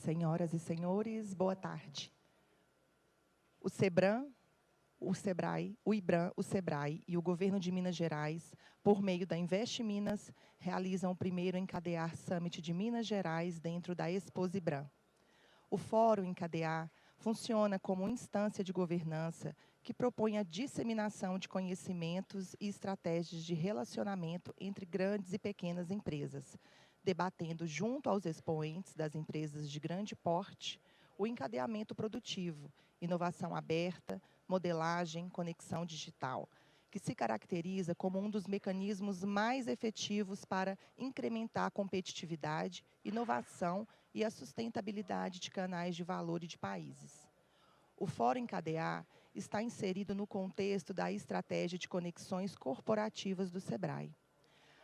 Senhoras e senhores, boa tarde. O SEBRAM, o SEBRAE, o IBRAM, o SEBRAE e o Governo de Minas Gerais, por meio da Invest Minas, realizam o primeiro Encadear Summit de Minas Gerais dentro da Exposibram. O Fórum Encadear funciona como instância de governança que propõe a disseminação de conhecimentos e estratégias de relacionamento entre grandes e pequenas empresas, debatendo junto aos expoentes das empresas de grande porte o encadeamento produtivo, inovação aberta, modelagem, conexão digital, que se caracteriza como um dos mecanismos mais efetivos para incrementar a competitividade, inovação e a sustentabilidade de canais de valor e de países. O Fórum Encadear está inserido no contexto da estratégia de conexões corporativas do SEBRAE.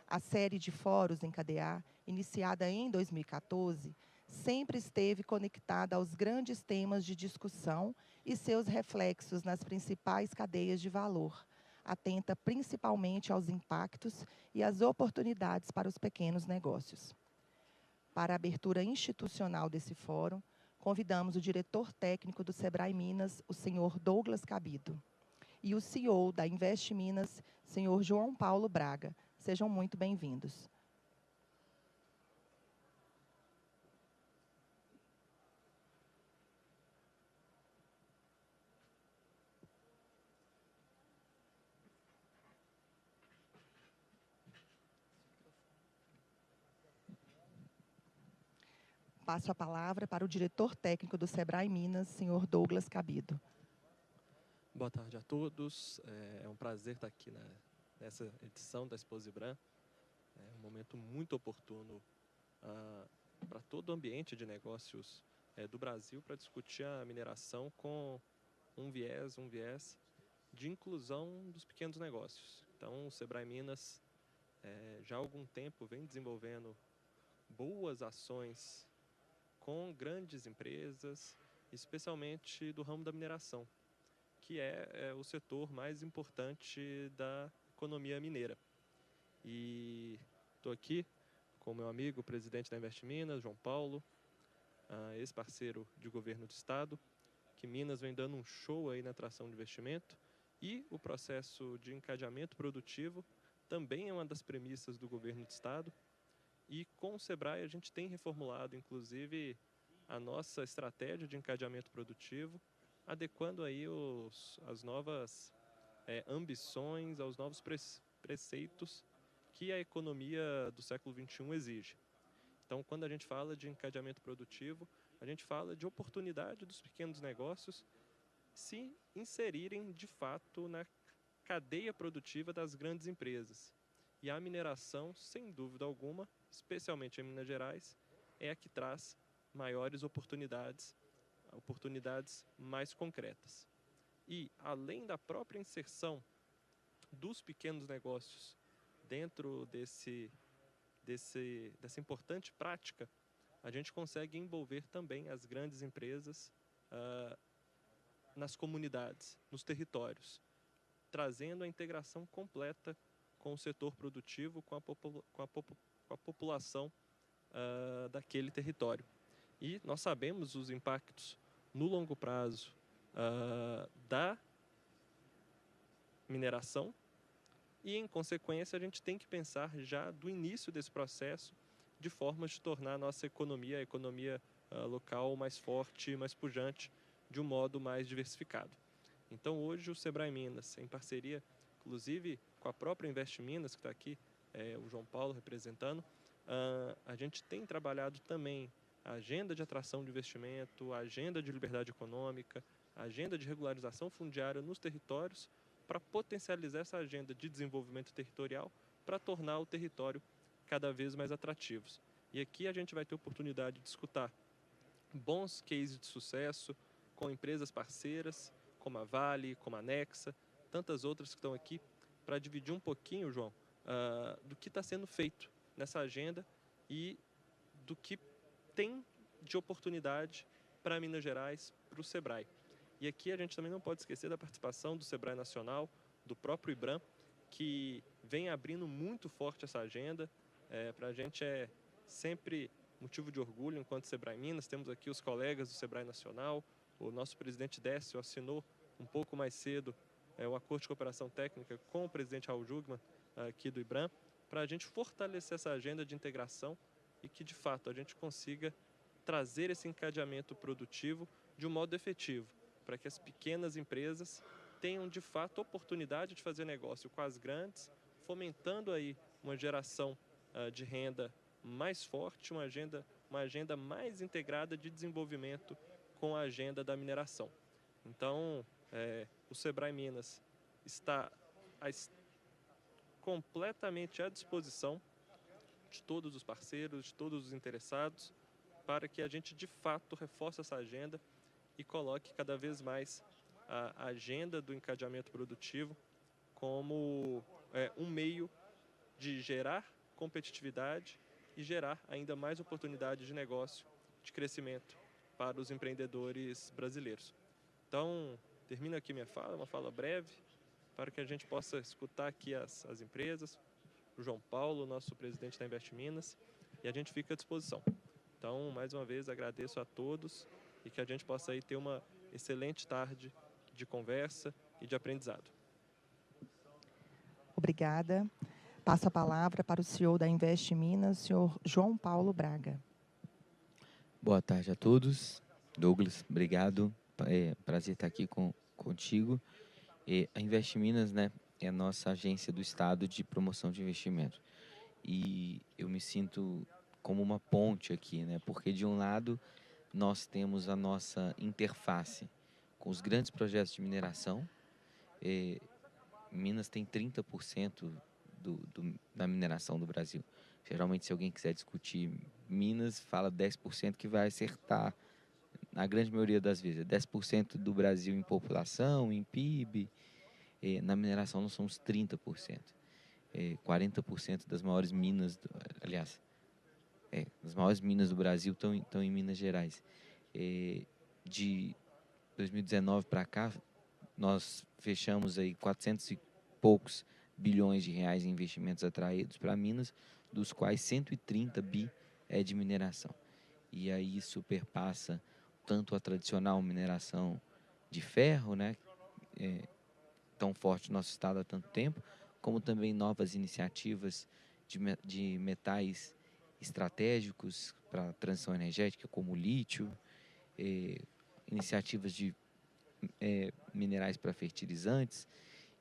A série de fóruns Encadear, iniciada em 2014, sempre esteve conectada aos grandes temas de discussão e seus reflexos nas principais cadeias de valor, atenta principalmente aos impactos e às oportunidades para os pequenos negócios. Para a abertura institucional desse fórum, convidamos o diretor técnico do SEBRAE Minas, o senhor Douglas Cabido, e o CEO da Invest Minas, senhor João Paulo Braga. Sejam muito bem-vindos. Passo a palavra para o diretor técnico do SEBRAE Minas, senhor Douglas Cabido. Boa tarde a todos. É um prazer estar aqui nessa edição da Exposibram. É um momento muito oportuno para todo o ambiente de negócios do Brasil para discutir a mineração com um viés de inclusão dos pequenos negócios. Então, o SEBRAE Minas já há algum tempo vem desenvolvendo boas ações com grandes empresas, especialmente do ramo da mineração, que é o setor mais importante da economia mineira. E estou aqui com o meu amigo, o presidente da Invest Minas, João Paulo, ex-parceiro de governo do estado, que Minas vem dando um show aí na atração de investimento, e o processo de encadeamento produtivo também é uma das premissas do governo do estado. E com o SEBRAE a gente tem reformulado, inclusive, a nossa estratégia de encadeamento produtivo, adequando aí as novas ambições, aos novos preceitos que a economia do século XXI exige. Então, quando a gente fala de encadeamento produtivo, a gente fala de oportunidade dos pequenos negócios se inserirem, de fato, na cadeia produtiva das grandes empresas. E a mineração, sem dúvida alguma, especialmente em Minas Gerais, é a que traz maiores oportunidades mais concretas. E, além da própria inserção dos pequenos negócios dentro dessa importante prática, a gente consegue envolver também as grandes empresas nas comunidades, nos territórios, trazendo a integração completa com o setor produtivo, com a população daquele território. E nós sabemos os impactos no longo prazo da mineração e, em consequência, a gente tem que pensar já do início desse processo de formas de tornar a nossa economia, a economia local, mais forte, mais pujante, de um modo mais diversificado. Então, hoje, o SEBRAE Minas, em parceria, inclusive, com a própria Invest Minas, que está aqui, o João Paulo representando, a gente tem trabalhado também a agenda de atração de investimento, a agenda de liberdade econômica, a agenda de regularização fundiária nos territórios, para potencializar essa agenda de desenvolvimento territorial, para tornar o território cada vez mais atrativos. E aqui a gente vai ter oportunidade de escutar bons cases de sucesso com empresas parceiras, como a Vale, como a Nexa, tantas outras que estão aqui, para dividir um pouquinho, João, do que está sendo feito nessa agenda e do que tem de oportunidade para Minas Gerais, para o SEBRAE. E aqui a gente também não pode esquecer da participação do SEBRAE Nacional, do próprio IBRAM, que vem abrindo muito forte essa agenda. Para a gente é sempre motivo de orgulho enquanto Sebrae Minas. Temos aqui os colegas do Sebrae Nacional. O nosso presidente Décio assinou um pouco mais cedo um acordo de cooperação técnica com o presidente Raul Jugman, aqui do IBRAM, para a gente fortalecer essa agenda de integração e que, de fato, a gente consiga trazer esse encadeamento produtivo de um modo efetivo, para que as pequenas empresas tenham, de fato, oportunidade de fazer negócio com as grandes, fomentando aí uma geração de renda mais forte, uma agenda mais integrada de desenvolvimento com a agenda da mineração. Então, o Sebrae Minas está completamente à disposição de todos os parceiros, de todos os interessados, para que a gente, de fato, reforce essa agenda e coloque cada vez mais a agenda do encadeamento produtivo como um meio de gerar competitividade e gerar ainda mais oportunidade de negócio, de crescimento para os empreendedores brasileiros. Então, termino aqui minha fala, uma fala breve, para que a gente possa escutar aqui as empresas, o João Paulo, nosso presidente da Invest Minas, e a gente fica à disposição. Então, mais uma vez, agradeço a todos e que a gente possa aí ter uma excelente tarde de conversa e de aprendizado. Obrigada. Passo a palavra para o CEO da Invest Minas, senhor João Paulo Braga. Boa tarde a todos. Douglas, obrigado. Prazer estar aqui contigo. A Invest Minas, né, é a nossa agência do Estado de promoção de investimento. E eu me sinto como uma ponte aqui, né, porque de um lado nós temos a nossa interface com os grandes projetos de mineração. Minas tem 30% da mineração do Brasil. Geralmente, se alguém quiser discutir Minas, fala 10% que vai acertar, na grande maioria das vezes. 10% do Brasil em população, em PIB. Na mineração, nós somos 30%. 40% das maiores minas, as maiores minas do Brasil estão em Minas Gerais. De 2019 para cá, nós fechamos aí 400 e poucos bilhões de reais em investimentos atraídos para Minas, dos quais 130 bi é de mineração. E aí isso perpassa tanto a tradicional mineração de ferro, né, tão forte no nosso estado há tanto tempo, como também novas iniciativas de metais estratégicos para a transição energética, como o lítio, iniciativas de minerais para fertilizantes,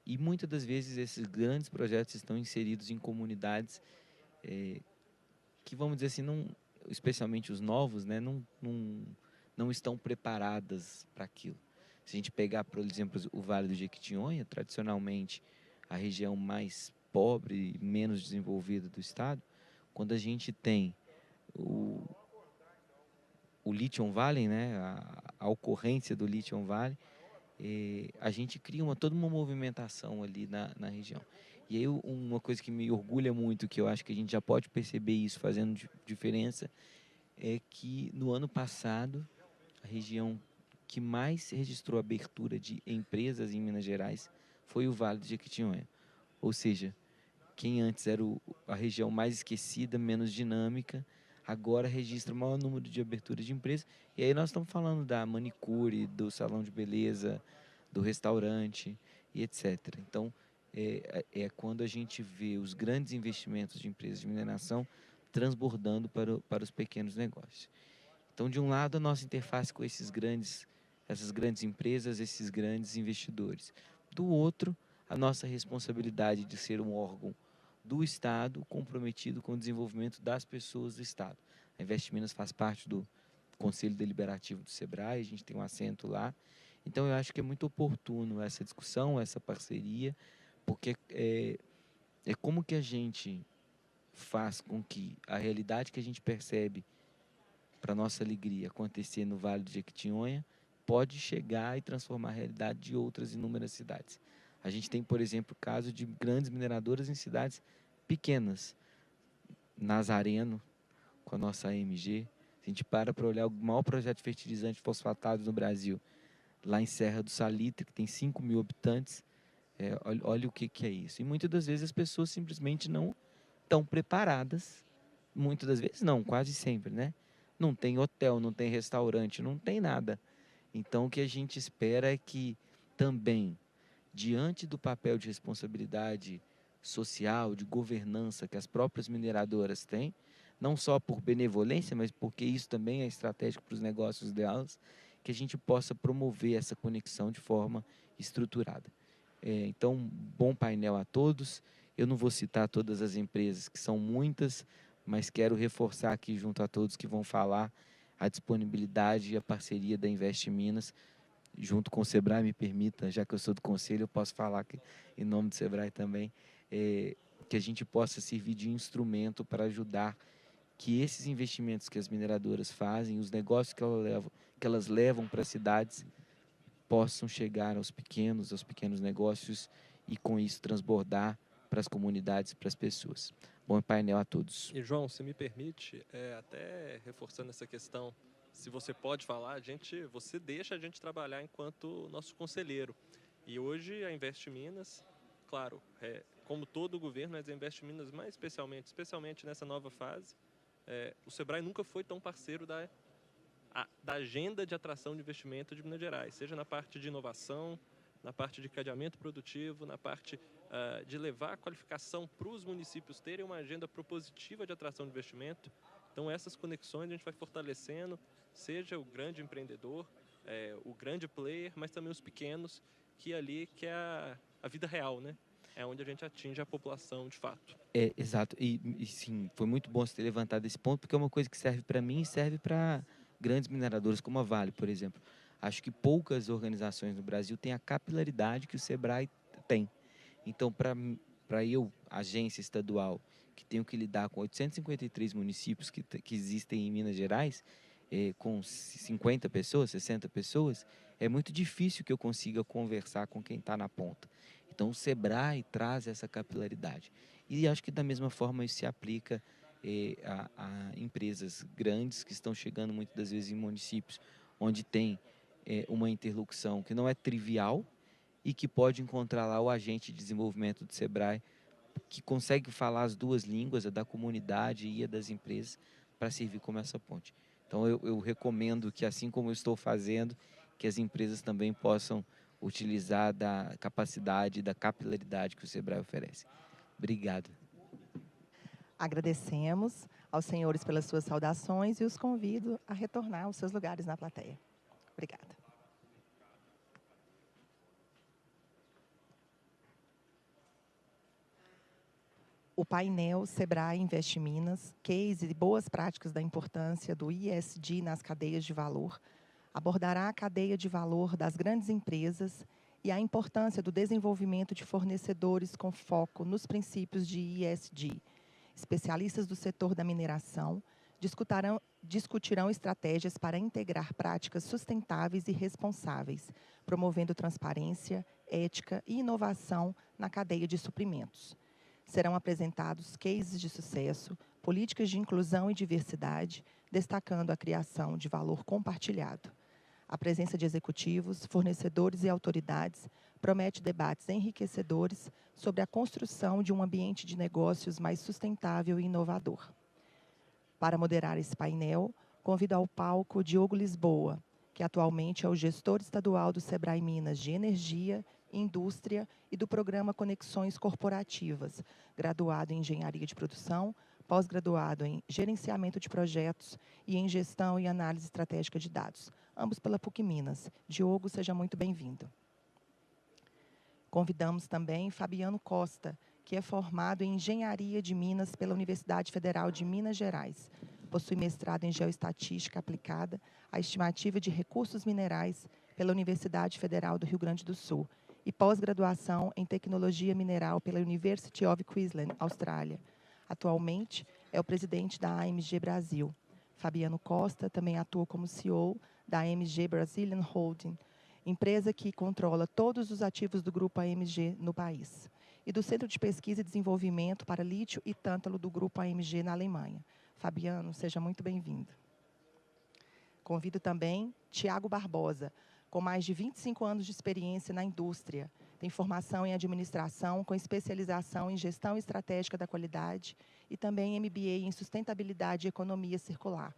e muitas das vezes esses grandes projetos estão inseridos em comunidades que, vamos dizer assim, não, especialmente os novos, né, não estão preparadas para aquilo. Se a gente pegar, por exemplo, o Vale do Jequitinhonha, tradicionalmente a região mais pobre e menos desenvolvida do estado, quando a gente tem o Lithium Valley, né, a ocorrência do Lithium Valley, a gente cria toda uma movimentação ali na região. E aí uma coisa que me orgulha muito, que eu acho que a gente já pode perceber isso fazendo diferença, é que no ano passado a região que mais registrou abertura de empresas em Minas Gerais foi o Vale do Jequitinhonha. Ou seja, quem antes era a região mais esquecida, menos dinâmica, agora registra o maior número de aberturas de empresas. E aí nós estamos falando da manicure, do salão de beleza, do restaurante e etc. Então, é quando a gente vê os grandes investimentos de empresas de mineração transbordando para os pequenos negócios. Então, de um lado, a nossa interface com essas grandes empresas, esses grandes investidores. Do outro, a nossa responsabilidade de ser um órgão do Estado comprometido com o desenvolvimento das pessoas do Estado. A Invest Minas faz parte do Conselho Deliberativo do Sebrae, a gente tem um assento lá. Então, eu acho que é muito oportuno essa discussão, essa parceria, porque é como que a gente faz com que a realidade que a gente percebe para nossa alegria acontecer no Vale do Jequitinhonha pode chegar e transformar a realidade de outras inúmeras cidades. A gente tem, por exemplo, o caso de grandes mineradoras em cidades pequenas. Nazareno, com a nossa AMG. Se a gente para olhar o maior projeto de fertilizante fosfatado no Brasil, lá em Serra do Salitre, que tem 5 mil habitantes, olha o que é isso. E muitas das vezes as pessoas simplesmente não estão preparadas muitas das vezes não, quase sempre, né? Não tem hotel, não tem restaurante, não tem nada. Então, o que a gente espera é que também, diante do papel de responsabilidade social, de governança que as próprias mineradoras têm, não só por benevolência, mas porque isso também é estratégico para os negócios delas, que a gente possa promover essa conexão de forma estruturada. Então, bom painel a todos. Eu não vou citar todas as empresas, que são muitas, mas quero reforçar aqui junto a todos que vão falar a disponibilidade e a parceria da Invest Minas, junto com o Sebrae, me permita, já que eu sou do conselho, eu posso falar aqui, em nome do Sebrae também, que a gente possa servir de instrumento para ajudar que esses investimentos que as mineradoras fazem, os negócios que elas levam para as cidades, possam chegar aos pequenos negócios e com isso transbordar para as comunidades, para as pessoas. Bom painel a todos. E João, se me permite, até reforçando essa questão, se você pode falar, você deixa a gente trabalhar enquanto nosso conselheiro. E hoje a Invest Minas, claro, como todo o governo, mas a Invest Minas mais especialmente nessa nova fase, o Sebrae nunca foi tão parceiro da agenda de atração de investimento de Minas Gerais, seja na parte de inovação, na parte de cadeamento produtivo, na parte de levar a qualificação para os municípios terem uma agenda propositiva de atração de investimento. Então, essas conexões a gente vai fortalecendo, seja o grande empreendedor, o grande player, mas também os pequenos, que é a vida real, né? É onde a gente atinge a população de fato. Exato. E sim, foi muito bom você ter levantado esse ponto, porque é uma coisa que serve para mim e serve para grandes mineradoras como a Vale, por exemplo. Acho que poucas organizações no Brasil têm a capilaridade que o Sebrae tem. Então, para eu, agência estadual, que tenho que lidar com 853 municípios que existem em Minas Gerais, com 50 pessoas, 60 pessoas, é muito difícil que eu consiga conversar com quem está na ponta. Então, o Sebrae traz essa capilaridade. E acho que da mesma forma isso se aplica a empresas grandes que estão chegando muitas das vezes em municípios onde tem uma interlocução que não é trivial e que pode encontrar lá o agente de desenvolvimento do Sebrae que consegue falar as duas línguas, a da comunidade e a das empresas, para servir como essa ponte. Então, eu recomendo que, assim como eu estou fazendo, que as empresas também possam utilizar da capacidade e da capilaridade que o Sebrae oferece. Obrigado. Agradecemos aos senhores pelas suas saudações e os convido a retornar aos seus lugares na plateia. Obrigada. O painel Sebrae Invest Minas, Case e boas práticas da importância do ESG nas cadeias de valor, abordará a cadeia de valor das grandes empresas e a importância do desenvolvimento de fornecedores com foco nos princípios de ESG. Especialistas do setor da mineração discutirão estratégias para integrar práticas sustentáveis e responsáveis, promovendo transparência, ética e inovação na cadeia de suprimentos. Serão apresentados cases de sucesso, políticas de inclusão e diversidade, destacando a criação de valor compartilhado. A presença de executivos, fornecedores e autoridades promete debates enriquecedores sobre a construção de um ambiente de negócios mais sustentável e inovador. Para moderar esse painel, convido ao palco Diogo Lisboa, que atualmente é o gestor estadual do Sebrae Minas de Energia, Indústria e do Programa Conexões Corporativas, graduado em Engenharia de Produção, pós-graduado em Gerenciamento de Projetos e em Gestão e Análise Estratégica de Dados, ambos pela PUC Minas. Diogo, seja muito bem-vindo. Convidamos também Fabiano Costa, que é formado em Engenharia de Minas pela Universidade Federal de Minas Gerais. Possui mestrado em Geoestatística Aplicada à Estimativa de Recursos Minerais pela Universidade Federal do Rio Grande do Sul e pós-graduação em Tecnologia Mineral pela University of Queensland, Austrália. Atualmente, é o presidente da AMG Brasil. Fabiano Costa também atua como CEO da AMG Brazilian Holding, empresa que controla todos os ativos do grupo AMG no país, e do Centro de Pesquisa e Desenvolvimento para Lítio e Tântalo do grupo AMG na Alemanha. Fabiano, seja muito bem-vindo. Convido também Tiago Barbosa, com mais de 25 anos de experiência na indústria, Tem formação em administração, com especialização em gestão estratégica da qualidade e também MBA em sustentabilidade e economia circular.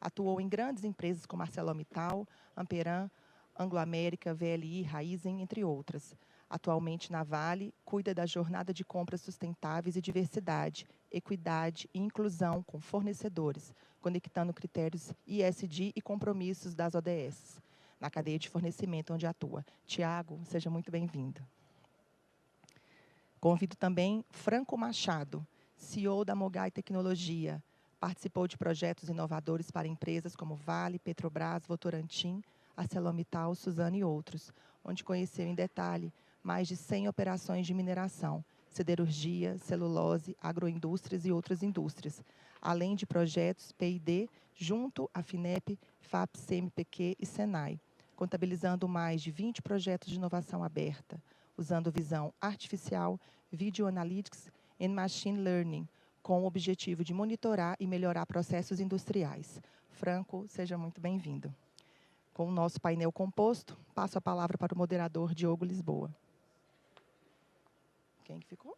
Atuou em grandes empresas como ArcelorMittal, Amperan, Anglo-América, VLI, Raizen, entre outras. Atualmente na Vale, cuida da jornada de compras sustentáveis e diversidade, equidade e inclusão com fornecedores, conectando critérios ISD e compromissos das ODS, na cadeia de fornecimento onde atua. Tiago, seja muito bem-vindo. Convido também Franco Machado, CEO da Mogai Tecnologia. Participou de projetos inovadores para empresas como Vale, Petrobras, Votorantim, ArcelorMittal, Suzano e outros, onde conheceu em detalhe mais de 100 operações de mineração, siderurgia, celulose, agroindústrias e outras indústrias, além de projetos P&D junto à FINEP, FAP, CMPq e SENAI, contabilizando mais de 20 projetos de inovação aberta, usando visão artificial, video analytics e machine learning, com o objetivo de monitorar e melhorar processos industriais. Franco, seja muito bem-vindo. Com o nosso painel composto, passo a palavra para o moderador Diogo Lisboa. Quem que ficou?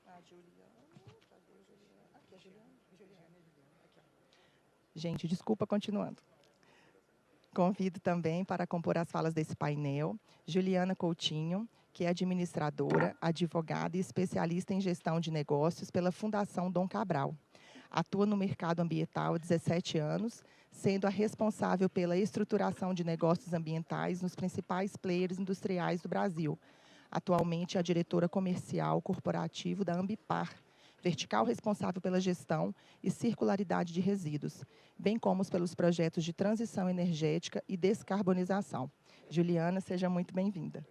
A Juliana. Cadê a Juliana? Aqui, a Juliana. Aqui, ó. Gente, desculpa, continuando. Convido também para compor as falas desse painel Juliana Coutinho, que é administradora, advogada e especialista em gestão de negócios pela Fundação Dom Cabral. Atua no mercado ambiental há 17 anos, sendo a responsável pela estruturação de negócios ambientais nos principais players industriais do Brasil. Atualmente é a diretora comercial corporativo da Ambipar, vertical responsável pela gestão e circularidade de resíduos, bem como pelos projetos de transição energética e descarbonização. Juliana, seja muito bem-vinda.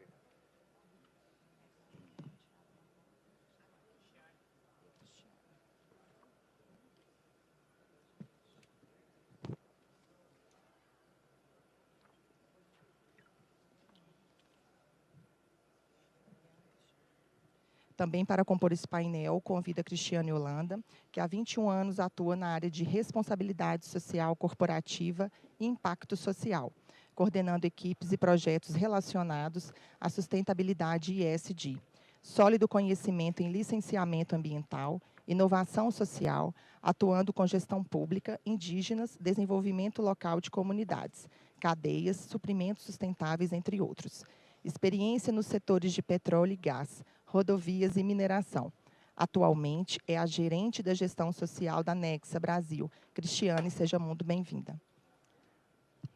Também para compor esse painel, convido a Cristiane Holanda, que há 21 anos atua na área de responsabilidade social corporativa e impacto social, coordenando equipes e projetos relacionados à sustentabilidade e ESG. Sólido conhecimento em licenciamento ambiental, inovação social, atuando com gestão pública, indígenas, desenvolvimento local de comunidades, cadeias, suprimentos sustentáveis, entre outros. Experiência nos setores de petróleo e gás, rodovias e mineração. Atualmente, é a gerente da gestão social da Nexa Brasil. Cristiane, seja muito bem-vinda.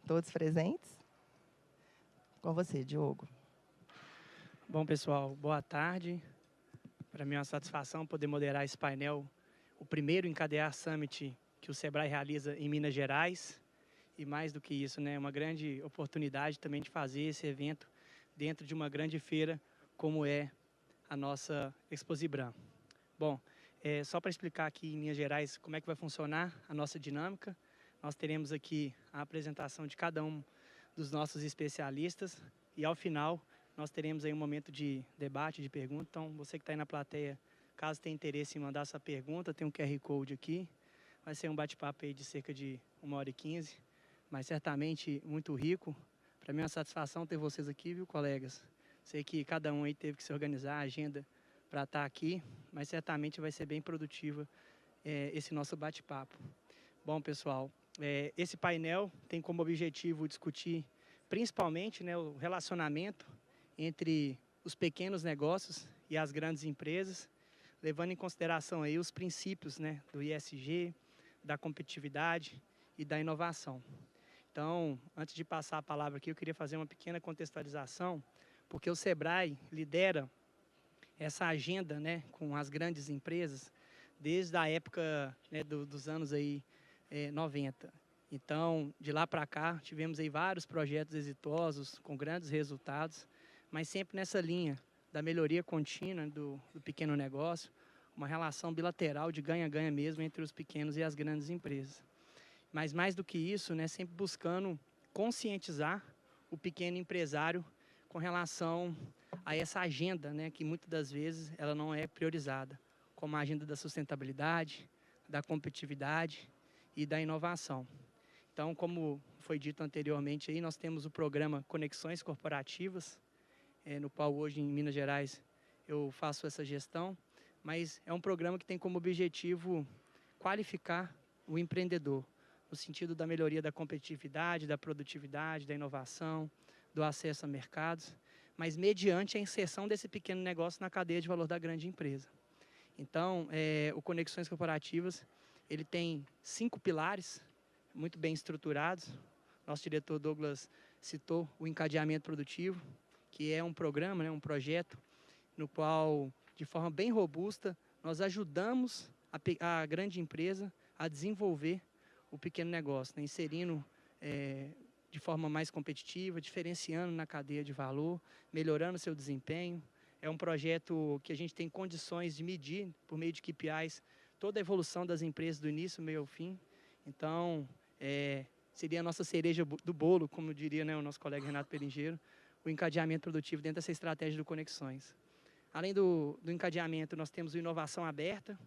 Todos presentes? Com você, Diogo. Bom, pessoal, boa tarde. Para mim é uma satisfação poder moderar esse painel, o primeiro Encadear Summit que o Sebrae realiza em Minas Gerais. E mais do que isso, né, uma grande oportunidade também de fazer esse evento dentro de uma grande feira como é a nossa Exposibran. Bom, só para explicar aqui em Minas Gerais como é que vai funcionar a nossa dinâmica, nós teremos aqui a apresentação de cada um dos nossos especialistas e ao final nós teremos aí um momento de debate, de pergunta. Então, você que está aí na plateia, caso tenha interesse em mandar sua pergunta, tem um QR Code aqui. Vai ser um bate-papo aí de cerca de 1h15, mas certamente muito rico. Para mim é uma satisfação ter vocês aqui, viu, colegas? Sei que cada um aí teve que se organizar a agenda para estar aqui, mas certamente vai ser bem produtiva esse nosso bate-papo. Bom, pessoal, esse painel tem como objetivo discutir principalmente, né, o relacionamento entre os pequenos negócios e as grandes empresas, levando em consideração aí os princípios, né, do ISG, da competitividade e da inovação. Então, antes de passar a palavra aqui, eu queria fazer uma pequena contextualização, porque o Sebrae lidera essa agenda, né, com as grandes empresas desde a época, né, dos anos aí, 90. Então, de lá para cá, tivemos aí vários projetos exitosos, com grandes resultados, mas sempre nessa linha da melhoria contínua do pequeno negócio, uma relação bilateral de ganha-ganha mesmo entre os pequenos e as grandes empresas. Mas mais do que isso, né, sempre buscando conscientizar o pequeno empresário com relação a essa agenda, né, que muitas das vezes ela não é priorizada, como a agenda da sustentabilidade, da competitividade e da inovação. Então, como foi dito anteriormente, aí, nós temos o programa Conexões Corporativas, no qual hoje em Minas Gerais eu faço essa gestão, mas é um programa que tem como objetivo qualificar o empreendedor, no sentido da melhoria da competitividade, da produtividade, da inovação, do acesso a mercados, mas mediante a inserção desse pequeno negócio na cadeia de valor da grande empresa. Então, o Conexões Corporativas, ele tem 5 pilares, muito bem estruturados. Nosso diretor Douglas citou o encadeamento produtivo, que é um programa, né, um projeto, no qual, de forma bem robusta, nós ajudamos a grande empresa a desenvolver o pequeno negócio, né, inserindo de forma mais competitiva, diferenciando na cadeia de valor, melhorando seu desempenho. É um projeto que a gente tem condições de medir, por meio de KPIs, toda a evolução das empresas do início, meio ao fim. Então, seria a nossa cereja do bolo, como diria, né, o nosso colega Renato Pelingeiro, o encadeamento produtivo dentro dessa estratégia do Conexões. Além do encadeamento, nós temos o Inovação Aberta,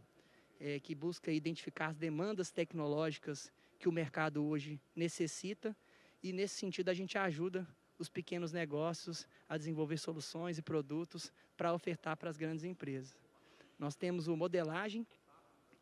que busca identificar as demandas tecnológicas que o mercado hoje necessita, e nesse sentido a gente ajuda os pequenos negócios a desenvolver soluções e produtos para ofertar para as grandes empresas. Nós temos o Modelagem,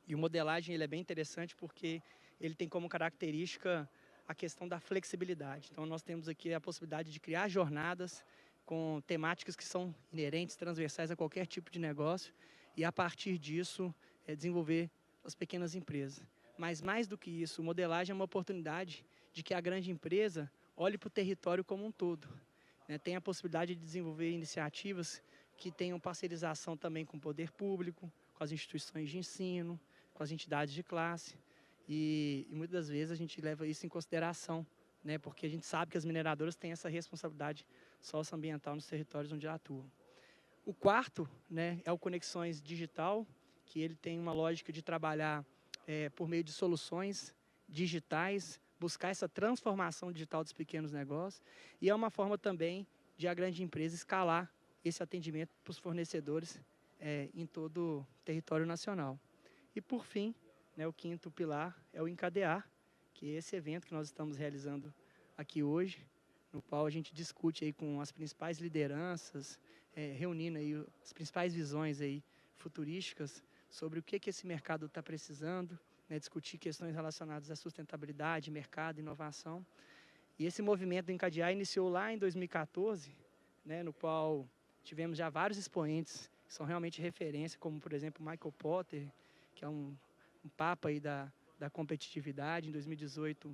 e o Modelagem ele é bem interessante porque ele tem como característica a questão da flexibilidade. Então nós temos aqui a possibilidade de criar jornadas com temáticas que são inerentes, transversais a qualquer tipo de negócio, e a partir disso desenvolver as pequenas empresas. Mas mais do que isso, o Modelagem é uma oportunidade de que a grande empresa olhe para o território como um todo, né? Tem a possibilidade de desenvolver iniciativas que tenham parcerização também com o poder público, com as instituições de ensino, com as entidades de classe, e muitas das vezes a gente leva isso em consideração, né? Porque a gente sabe que as mineradoras têm essa responsabilidade socioambiental nos territórios onde atuam. O quarto, né, é o Conexões Digital, que ele tem uma lógica de trabalhar por meio de soluções digitais, buscar essa transformação digital dos pequenos negócios, e é uma forma também de a grande empresa escalar esse atendimento para os fornecedores em todo o território nacional. E por fim, né, o quinto pilar é o Encadear, que é esse evento que nós estamos realizando aqui hoje, no qual a gente discute aí com as principais lideranças, reunindo aí as principais visões aí futurísticas sobre o que esse mercado está precisando, né, discutir questões relacionadas à sustentabilidade, mercado, inovação. E esse movimento do Encadear iniciou lá em 2014, né, no qual tivemos já vários expoentes que são realmente referência, como, por exemplo, Michael Potter, que é um papa aí da competitividade. Em 2018,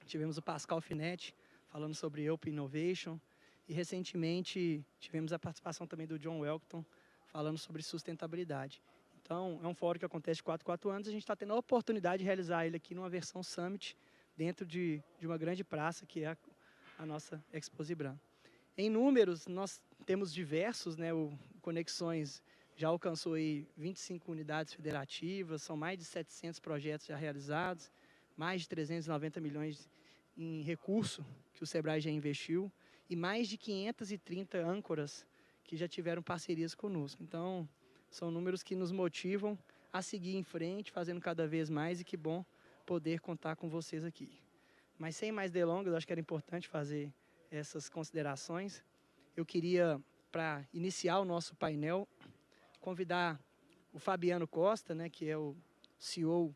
tivemos o Pascal Finetti, falando sobre Open Innovation. E, recentemente, tivemos a participação também do John Welcton, falando sobre sustentabilidade. Então, é um fórum que acontece de 4 anos, a gente está tendo a oportunidade de realizar ele aqui numa versão Summit, dentro de uma grande praça, que é a nossa Exposibran. Em números, nós temos diversos, né, o Conexões já alcançou aí 25 unidades federativas, são mais de 700 projetos já realizados, mais de 390 milhões em recurso que o Sebrae já investiu, e mais de 530 âncoras que já tiveram parcerias conosco. Então, são números que nos motivam a seguir em frente, fazendo cada vez mais, e que bom poder contar com vocês aqui. Mas sem mais delongas, acho que era importante fazer essas considerações. Eu queria, para iniciar o nosso painel, convidar o Fabiano Costa, né, que é o CEO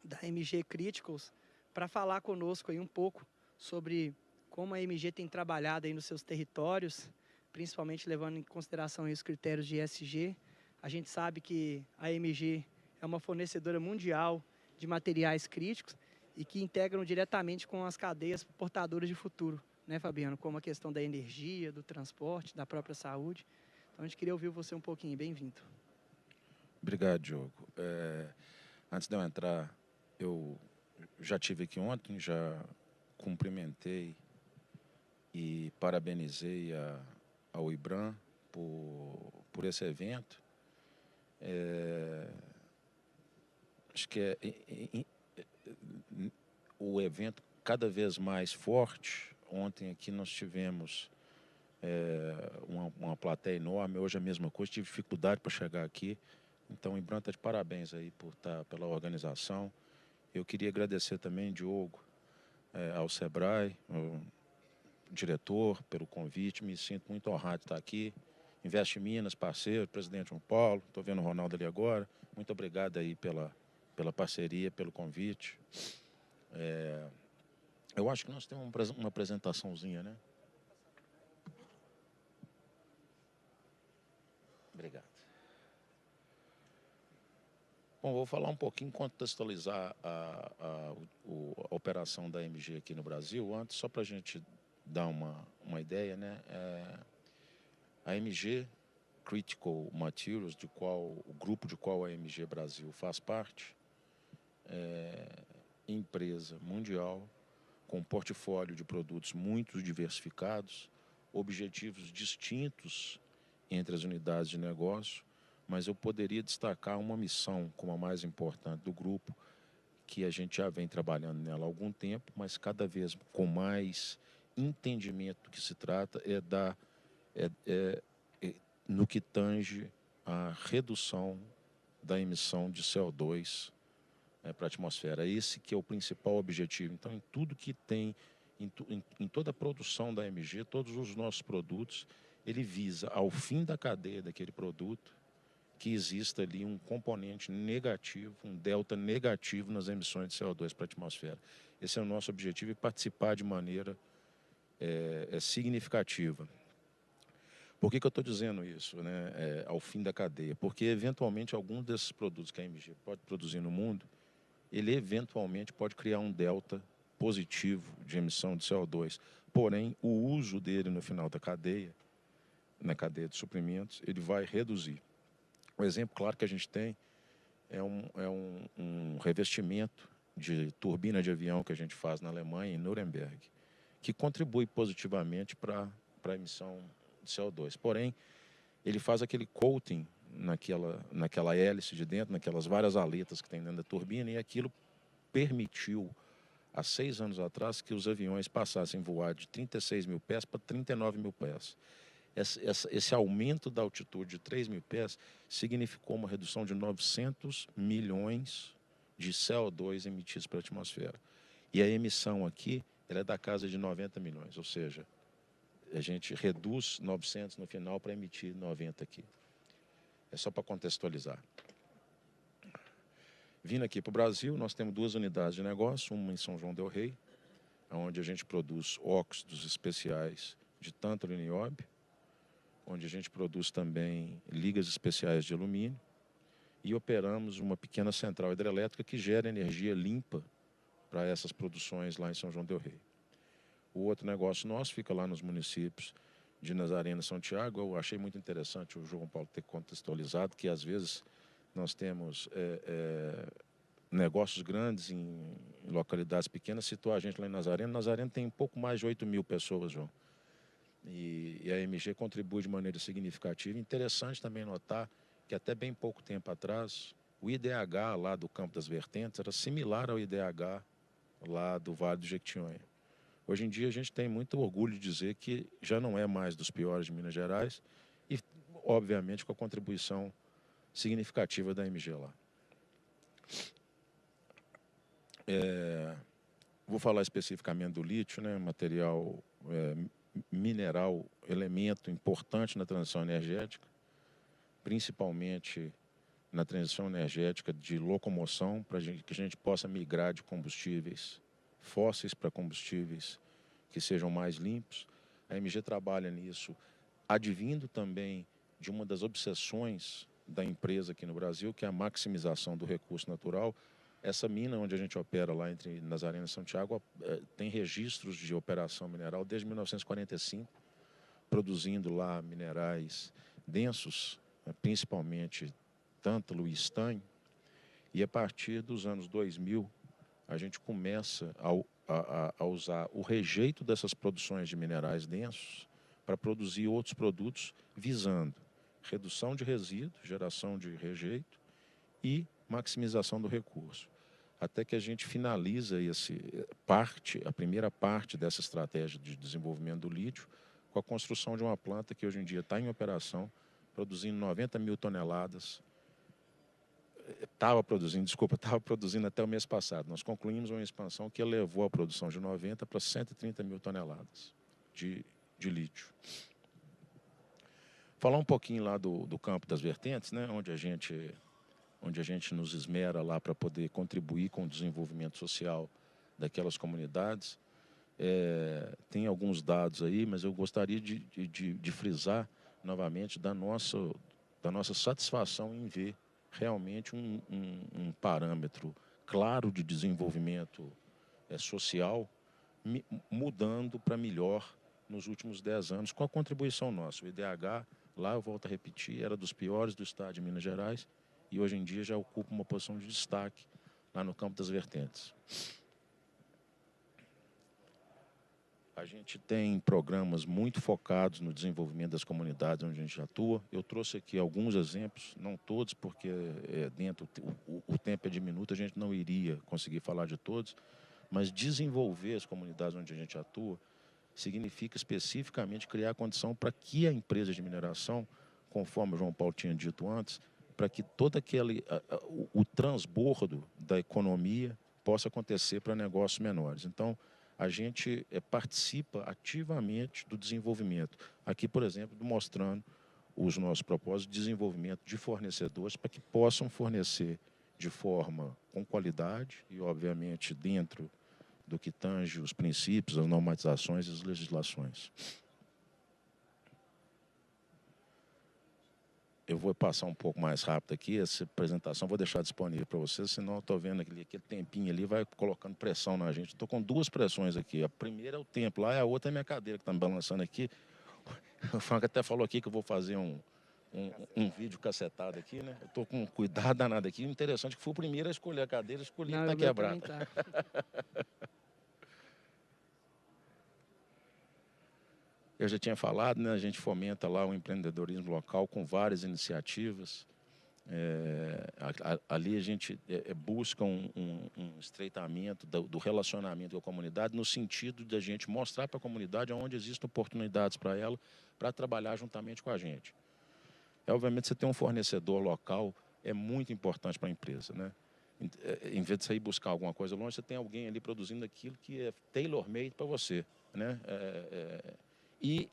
da MG Criticals, para falar conosco aí um pouco sobre como a MG tem trabalhado aí nos seus territórios, principalmente levando em consideração aí os critérios de ESG. A gente sabe que a MG é uma fornecedora mundial de materiais críticos e que integram diretamente com as cadeias portadoras de futuro, né, Fabiano? Como a questão da energia, do transporte, da própria saúde. Então, a gente queria ouvir você um pouquinho. Bem-vindo. Obrigado, Diogo. Antes de eu entrar, eu já estive aqui ontem, já cumprimentei e parabenizei ao IBRAM por esse evento. Acho que o evento cada vez mais forte. Ontem aqui nós tivemos uma plateia enorme, hoje a mesma coisa, tive dificuldade para chegar aqui. Então o IBRAM está de parabéns aí pela organização. Eu queria agradecer também, Diogo, ao SEBRAE, ao diretor, pelo convite. Me sinto muito honrado de estar aqui. Investe Minas, parceiro, presidente João Paulo. Estou vendo o Ronaldo ali agora. Muito obrigado aí pela parceria, pelo convite. Eu acho que nós temos uma apresentaçãozinha, né? Obrigado. Bom, vou falar um pouquinho, contextualizar a operação da MG aqui no Brasil. Antes, só para a gente dar uma ideia, né? A MG Critical Materials, o grupo de qual a MG Brasil faz parte, empresa mundial, com um portfólio de produtos muito diversificados, objetivos distintos entre as unidades de negócio, mas eu poderia destacar uma missão como a mais importante do grupo, que a gente já vem trabalhando nela há algum tempo, mas cada vez com mais entendimento do que se trata no que tange a redução da emissão de CO2 para a atmosfera. Esse que é o principal objetivo. Então, em tudo que tem, em toda a produção da MG, todos os nossos produtos, ele visa, ao fim da cadeia daquele produto, que exista ali um componente negativo, um delta negativo nas emissões de CO2 para a atmosfera. Esse é o nosso objetivo, e participar de maneira significativa. Por que eu estou dizendo isso, né, ao fim da cadeia? Porque, eventualmente, alguns desses produtos que a MG pode produzir no mundo, ele, eventualmente, pode criar um delta positivo de emissão de CO2. Porém, o uso dele no final da cadeia, na cadeia de suprimentos, ele vai reduzir. Um exemplo claro que a gente tem é um revestimento de turbina de avião que a gente faz na Alemanha, em Nuremberg, que contribui positivamente para a emissão de CO2. Porém, ele faz aquele coating naquela hélice de dentro, naquelas várias aletas que tem dentro da turbina, e aquilo permitiu, há 6 anos atrás, que os aviões passassem a voar de 36 mil pés para 39 mil pés. Esse aumento da altitude de 3 mil pés significou uma redução de 900 milhões de CO2 emitidos para a atmosfera. E a emissão aqui ela é da casa de 90 milhões, ou seja, a gente reduz 900 no final para emitir 90 aqui. É só para contextualizar. Vindo aqui para o Brasil, nós temos 2 unidades de negócio, uma em São João del Rei, onde a gente produz óxidos especiais de tântalo e nióbio, onde a gente produz também ligas especiais de alumínio, e operamos uma pequena central hidrelétrica que gera energia limpa para essas produções lá em São João del Rei. O outro negócio nosso fica lá nos municípios de Nazareno e São Tiago. Eu achei muito interessante o João Paulo ter contextualizado que, às vezes, nós temos negócios grandes em localidades pequenas. Citou a gente lá em Nazareno. Nazareno tem um pouco mais de 8 mil pessoas, João. E a MG contribui de maneira significativa. Interessante também notar que até bem pouco tempo atrás, o IDH lá do Campo das Vertentes era similar ao IDH lá do Vale do Jequitinhonha. Hoje em dia a gente tem muito orgulho de dizer que já não é mais dos piores de Minas Gerais e, obviamente, com a contribuição significativa da MG lá. Vou falar especificamente do lítio, né, material mineral, elemento importante na transição energética, principalmente na transição energética de locomoção, para que a gente possa migrar de combustíveis fósseis para combustíveis que sejam mais limpos. A MG trabalha nisso, advindo também de uma das obsessões da empresa aqui no Brasil, que é a maximização do recurso natural. Essa mina onde a gente opera lá entre Nazareno e São Tiago tem registros de operação mineral desde 1945, produzindo lá minerais densos, principalmente tântalo e estanho, e a partir dos anos 2000 a gente começa a usar o rejeito dessas produções de minerais densos para produzir outros produtos visando redução de resíduos, geração de rejeito e maximização do recurso. Até que a gente finaliza a primeira parte dessa estratégia de desenvolvimento do lítio com a construção de uma planta que hoje em dia está em operação, produzindo 90 mil toneladas estava produzindo até o mês passado. Nós concluímos uma expansão que elevou a produção de 90 para 130 mil toneladas de lítio. Falar um pouquinho lá do campo das vertentes, né, onde a gente nos esmera lá para poder contribuir com o desenvolvimento social daquelas comunidades. Tem alguns dados aí, mas eu gostaria de frisar novamente da nossa satisfação em ver realmente um parâmetro claro de desenvolvimento social mudando para melhor nos últimos 10 anos, com a contribuição nossa. O IDH, lá eu volto a repetir, era dos piores do estado de Minas Gerais e hoje em dia já ocupa uma posição de destaque lá no campo das vertentes. A gente tem programas muito focados no desenvolvimento das comunidades onde a gente atua. Eu trouxe aqui alguns exemplos, não todos, porque o tempo é diminuto, a gente não iria conseguir falar de todos, mas desenvolver as comunidades onde a gente atua significa especificamente criar condição para que a empresa de mineração, conforme o João Paulo tinha dito antes, para que todo o transbordo da economia possa acontecer para negócios menores. Então, a gente participa ativamente do desenvolvimento. Aqui, por exemplo, mostrando os nossos propósitos de desenvolvimento de fornecedores para que possam fornecer de forma com qualidade e, obviamente, dentro do que tange os princípios, as normatizações e as legislações. Eu vou passar um pouco mais rápido aqui, essa apresentação vou deixar disponível para vocês, senão eu estou vendo aquele tempinho ali, vai colocando pressão na gente. Estou com duas pressões aqui. A primeira é o tempo lá, e a outra é a minha cadeira que está me balançando aqui. O Franco até falou aqui que eu vou fazer um vídeo cacetado aqui, né? Eu estou com cuidado danado aqui. O interessante é que fui o primeiro a escolher a cadeira, escolhi que está quebrada. Eu já tinha falado, né, a gente fomenta lá o empreendedorismo local com várias iniciativas. Ali a gente busca um estreitamento do relacionamento com a comunidade no sentido de a gente mostrar para a comunidade onde existem oportunidades para ela, para trabalhar juntamente com a gente. Obviamente, você ter um fornecedor local é muito importante para a empresa, né? Em vez de sair buscar alguma coisa longe, você tem alguém ali produzindo aquilo que é tailor-made para você, né? E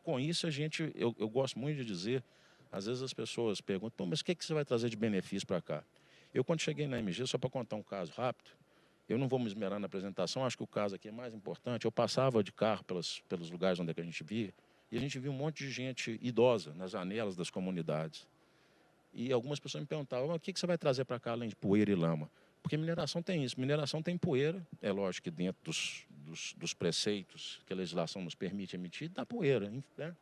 com isso eu gosto muito de dizer, às vezes as pessoas perguntam, mas o que você vai trazer de benefício para cá? Eu, quando cheguei na MG, só para contar um caso rápido, eu não vou me esmerar na apresentação, acho que o caso aqui é mais importante. Eu passava de carro pelos lugares onde a gente via, e a gente via um monte de gente idosa nas janelas das comunidades. E algumas pessoas me perguntavam, o que você vai trazer para cá além de poeira e lama? Porque mineração tem isso, mineração tem poeira, é lógico que dentro dos preceitos que a legislação nos permite emitir, dá poeira, né?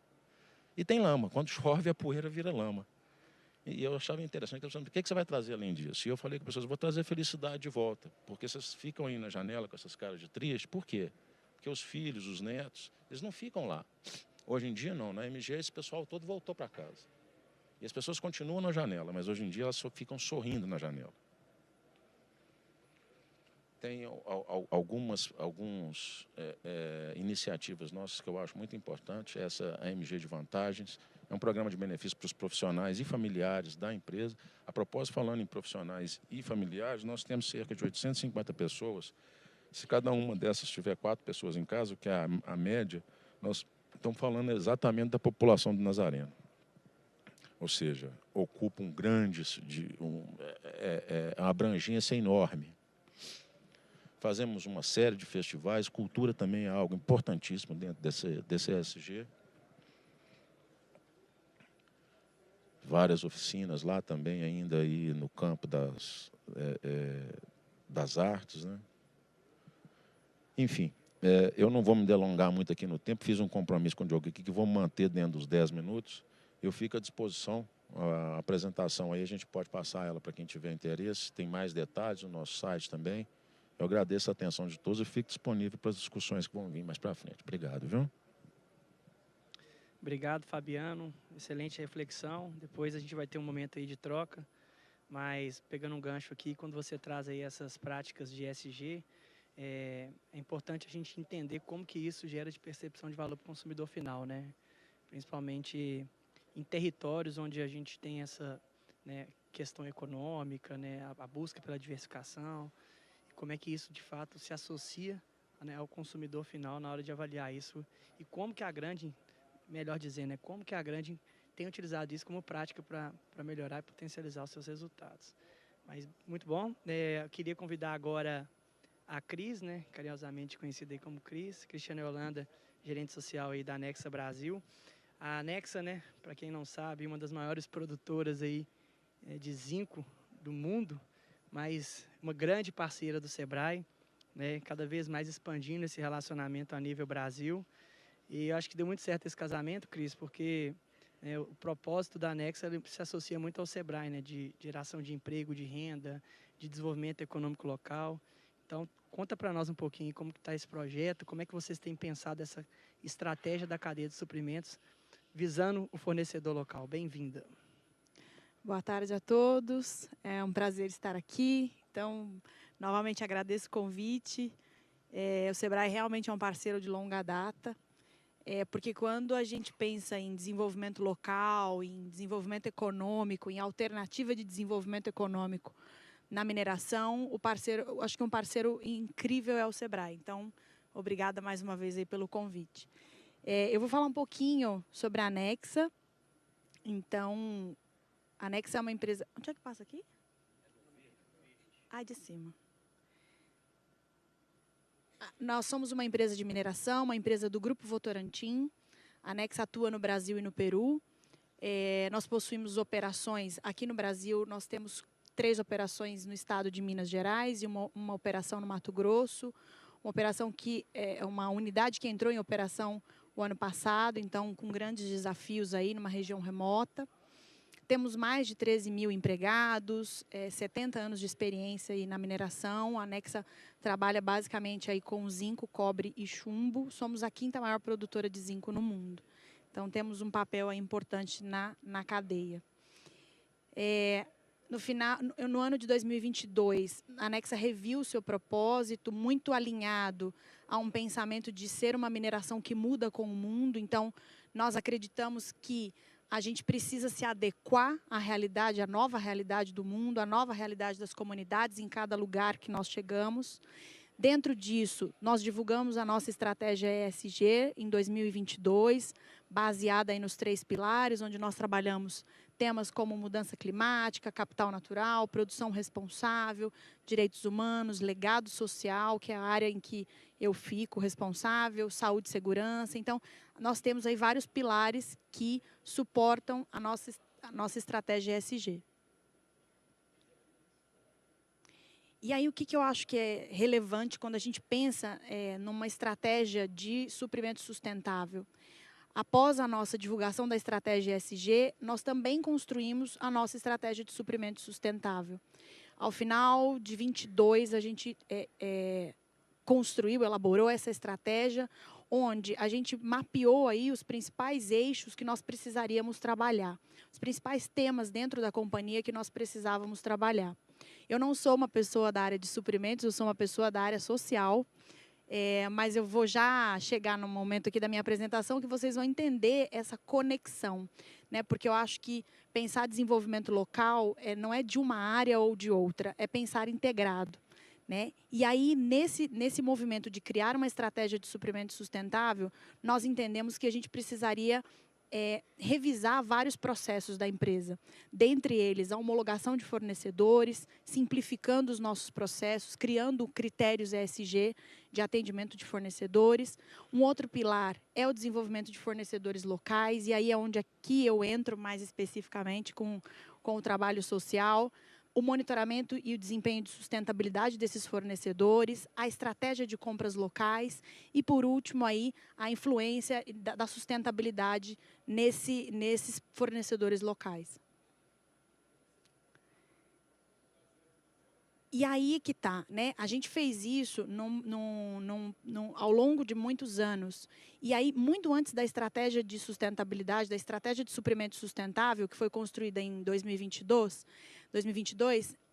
E tem lama, quando chove a poeira vira lama. E eu achava interessante, o que você vai trazer além disso? E eu falei com as pessoas, vou trazer felicidade de volta, porque vocês ficam aí na janela com essas caras de triste, por quê? Porque os filhos, os netos, eles não ficam lá. Hoje em dia não, na MG esse pessoal todo voltou para casa. E as pessoas continuam na janela, mas hoje em dia elas só ficam sorrindo na janela. Tem algumas iniciativas nossas que eu acho muito importantes. Essa AMG de Vantagens é um programa de benefícios para os profissionais e familiares da empresa. A propósito, falando em profissionais e familiares, nós temos cerca de 850 pessoas. Se cada uma dessas tiver 4 pessoas em casa, o que é a média, nós estamos falando exatamente da população do Nazareno. Ou seja, ocupa uma abrangência enorme. Fazemos uma série de festivais, cultura também é algo importantíssimo dentro desse ESG. Várias oficinas lá também, ainda aí no campo das artes, né? Enfim, eu não vou me delongar muito aqui no tempo, fiz um compromisso com o Diogo aqui que vou manter dentro dos 10 minutos. Eu fico à disposição, a apresentação aí a gente pode passar ela para quem tiver interesse, tem mais detalhes no nosso site também. Eu agradeço a atenção de todos e fico disponível para as discussões que vão vir mais para frente. Obrigado, viu? Obrigado, Fabiano. Excelente reflexão. Depois a gente vai ter um momento aí de troca. Mas, pegando um gancho aqui, quando você traz aí essas práticas de ESG, é importante a gente entender como que isso gera de percepção de valor para o consumidor final, né? Principalmente em territórios onde a gente tem essa, né, questão econômica, né, a busca pela diversificação, e como é que isso de fato se associa, né, ao consumidor final na hora de avaliar isso, e como que a Grande, melhor dizendo, né, como que a Grande tem utilizado isso como prática para melhorar e potencializar os seus resultados. Mas muito bom. Eu queria convidar agora a Cris, né, carinhosamente conhecida aí como Cris, Cristiane Holanda, gerente social aí da Anexa Brasil. A Anexa, né, para quem não sabe, uma das maiores produtoras aí de zinco do mundo, mas uma grande parceira do Sebrae, né, cada vez mais expandindo esse relacionamento a nível Brasil. E eu acho que deu muito certo esse casamento, Cris, porque o propósito da Anexa se associa muito ao Sebrae, né, de geração de emprego, de renda, de desenvolvimento econômico local. Então, conta para nós um pouquinho como está esse projeto, como é que vocês têm pensado essa estratégia da cadeia de suprimentos visando o fornecedor local. Bem-vinda. Boa tarde a todos. É um prazer estar aqui. Então, novamente agradeço o convite. O Sebrae realmente é um parceiro de longa data, porque quando a gente pensa em desenvolvimento local, em desenvolvimento econômico, em alternativa de desenvolvimento econômico na mineração, acho que um parceiro incrível é o Sebrae. Então, obrigada mais uma vez aí pelo convite. Eu vou falar um pouquinho sobre a Anexa. Então, a Anexa é uma empresa... Onde é que passa aqui? De cima. Nós somos uma empresa de mineração, uma empresa do Grupo Votorantim. A Anexa atua no Brasil e no Peru. Nós possuímos operações aqui no Brasil. Nós temos 3 operações no estado de Minas Gerais e uma operação no Mato Grosso. Uma operação que é uma unidade que entrou em operação o ano passado, então com grandes desafios aí numa região remota. Temos mais de 13 mil empregados, 70 anos de experiência aí na mineração. A Anexa trabalha basicamente aí com zinco, cobre e chumbo. Somos a 5ª maior produtora de zinco no mundo. Então temos um papel aí importante na cadeia. No ano de 2022, a Anexa reviu o seu propósito, muito alinhado a um pensamento de ser uma mineração que muda com o mundo. Então, nós acreditamos que a gente precisa se adequar à realidade, à nova realidade do mundo, à nova realidade das comunidades em cada lugar que nós chegamos. Dentro disso, nós divulgamos a nossa estratégia ESG em 2022, baseada aí nos 3 pilares, onde nós trabalhamos temas como mudança climática, capital natural, produção responsável, direitos humanos, legado social, que é a área em que eu fico responsável, saúde e segurança. Então, nós temos aí vários pilares que suportam a nossa estratégia ESG. E aí, o que eu acho que é relevante quando a gente pensa numa estratégia de suprimento sustentável? Após a nossa divulgação da estratégia ESG, nós também construímos a nossa estratégia de suprimento sustentável. Ao final de 22, a gente elaborou essa estratégia, onde a gente mapeou aí os principais eixos que nós precisaríamos trabalhar, os principais temas dentro da companhia que nós precisávamos trabalhar. Eu não sou uma pessoa da área de suprimentos, eu sou uma pessoa da área social, mas eu vou já chegar no momento aqui da minha apresentação que vocês vão entender essa conexão, né? Porque eu acho que pensar desenvolvimento local não é de uma área ou de outra, é pensar integrado, né? E aí, nesse movimento de criar uma estratégia de suprimento sustentável, nós entendemos que a gente precisaria revisar vários processos da empresa. Dentre eles, a homologação de fornecedores, simplificando os nossos processos, criando critérios ESG de atendimento de fornecedores. Um outro pilar é o desenvolvimento de fornecedores locais, e aí é onde aqui eu entro mais especificamente com o trabalho social, o monitoramento e o desempenho de sustentabilidade desses fornecedores, a estratégia de compras locais e, por último, aí, a influência da sustentabilidade nesses fornecedores locais. E aí que está, né? A gente fez isso ao longo de muitos anos. E aí, muito antes da estratégia de sustentabilidade, da estratégia de suprimento sustentável, que foi construída em 2022,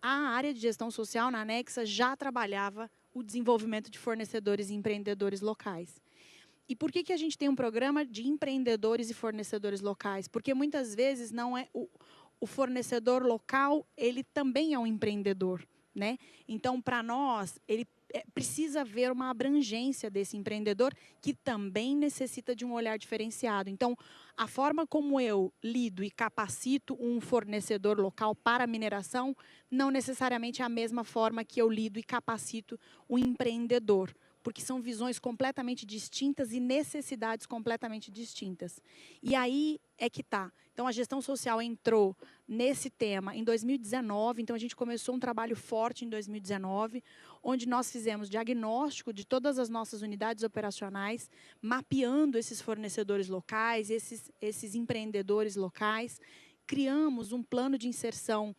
a área de gestão social na Anexa já trabalhava o desenvolvimento de fornecedores e empreendedores locais. E por que a gente tem um programa de empreendedores e fornecedores locais? Porque muitas vezes não é o fornecedor local, ele também é um empreendedor, né? Então, para nós, ele precisa haver uma abrangência desse empreendedor que também necessita de um olhar diferenciado. Então, a forma como eu lido e capacito um fornecedor local para a mineração não necessariamente é a mesma forma que eu lido e capacito um empreendedor, porque são visões completamente distintas e necessidades completamente distintas. E aí é que está. Então, a gestão social entrou nesse tema em 2019, então a gente começou um trabalho forte em 2019, onde nós fizemos diagnóstico de todas as nossas unidades operacionais, mapeando esses fornecedores locais, esses empreendedores locais, criamos um plano de inserção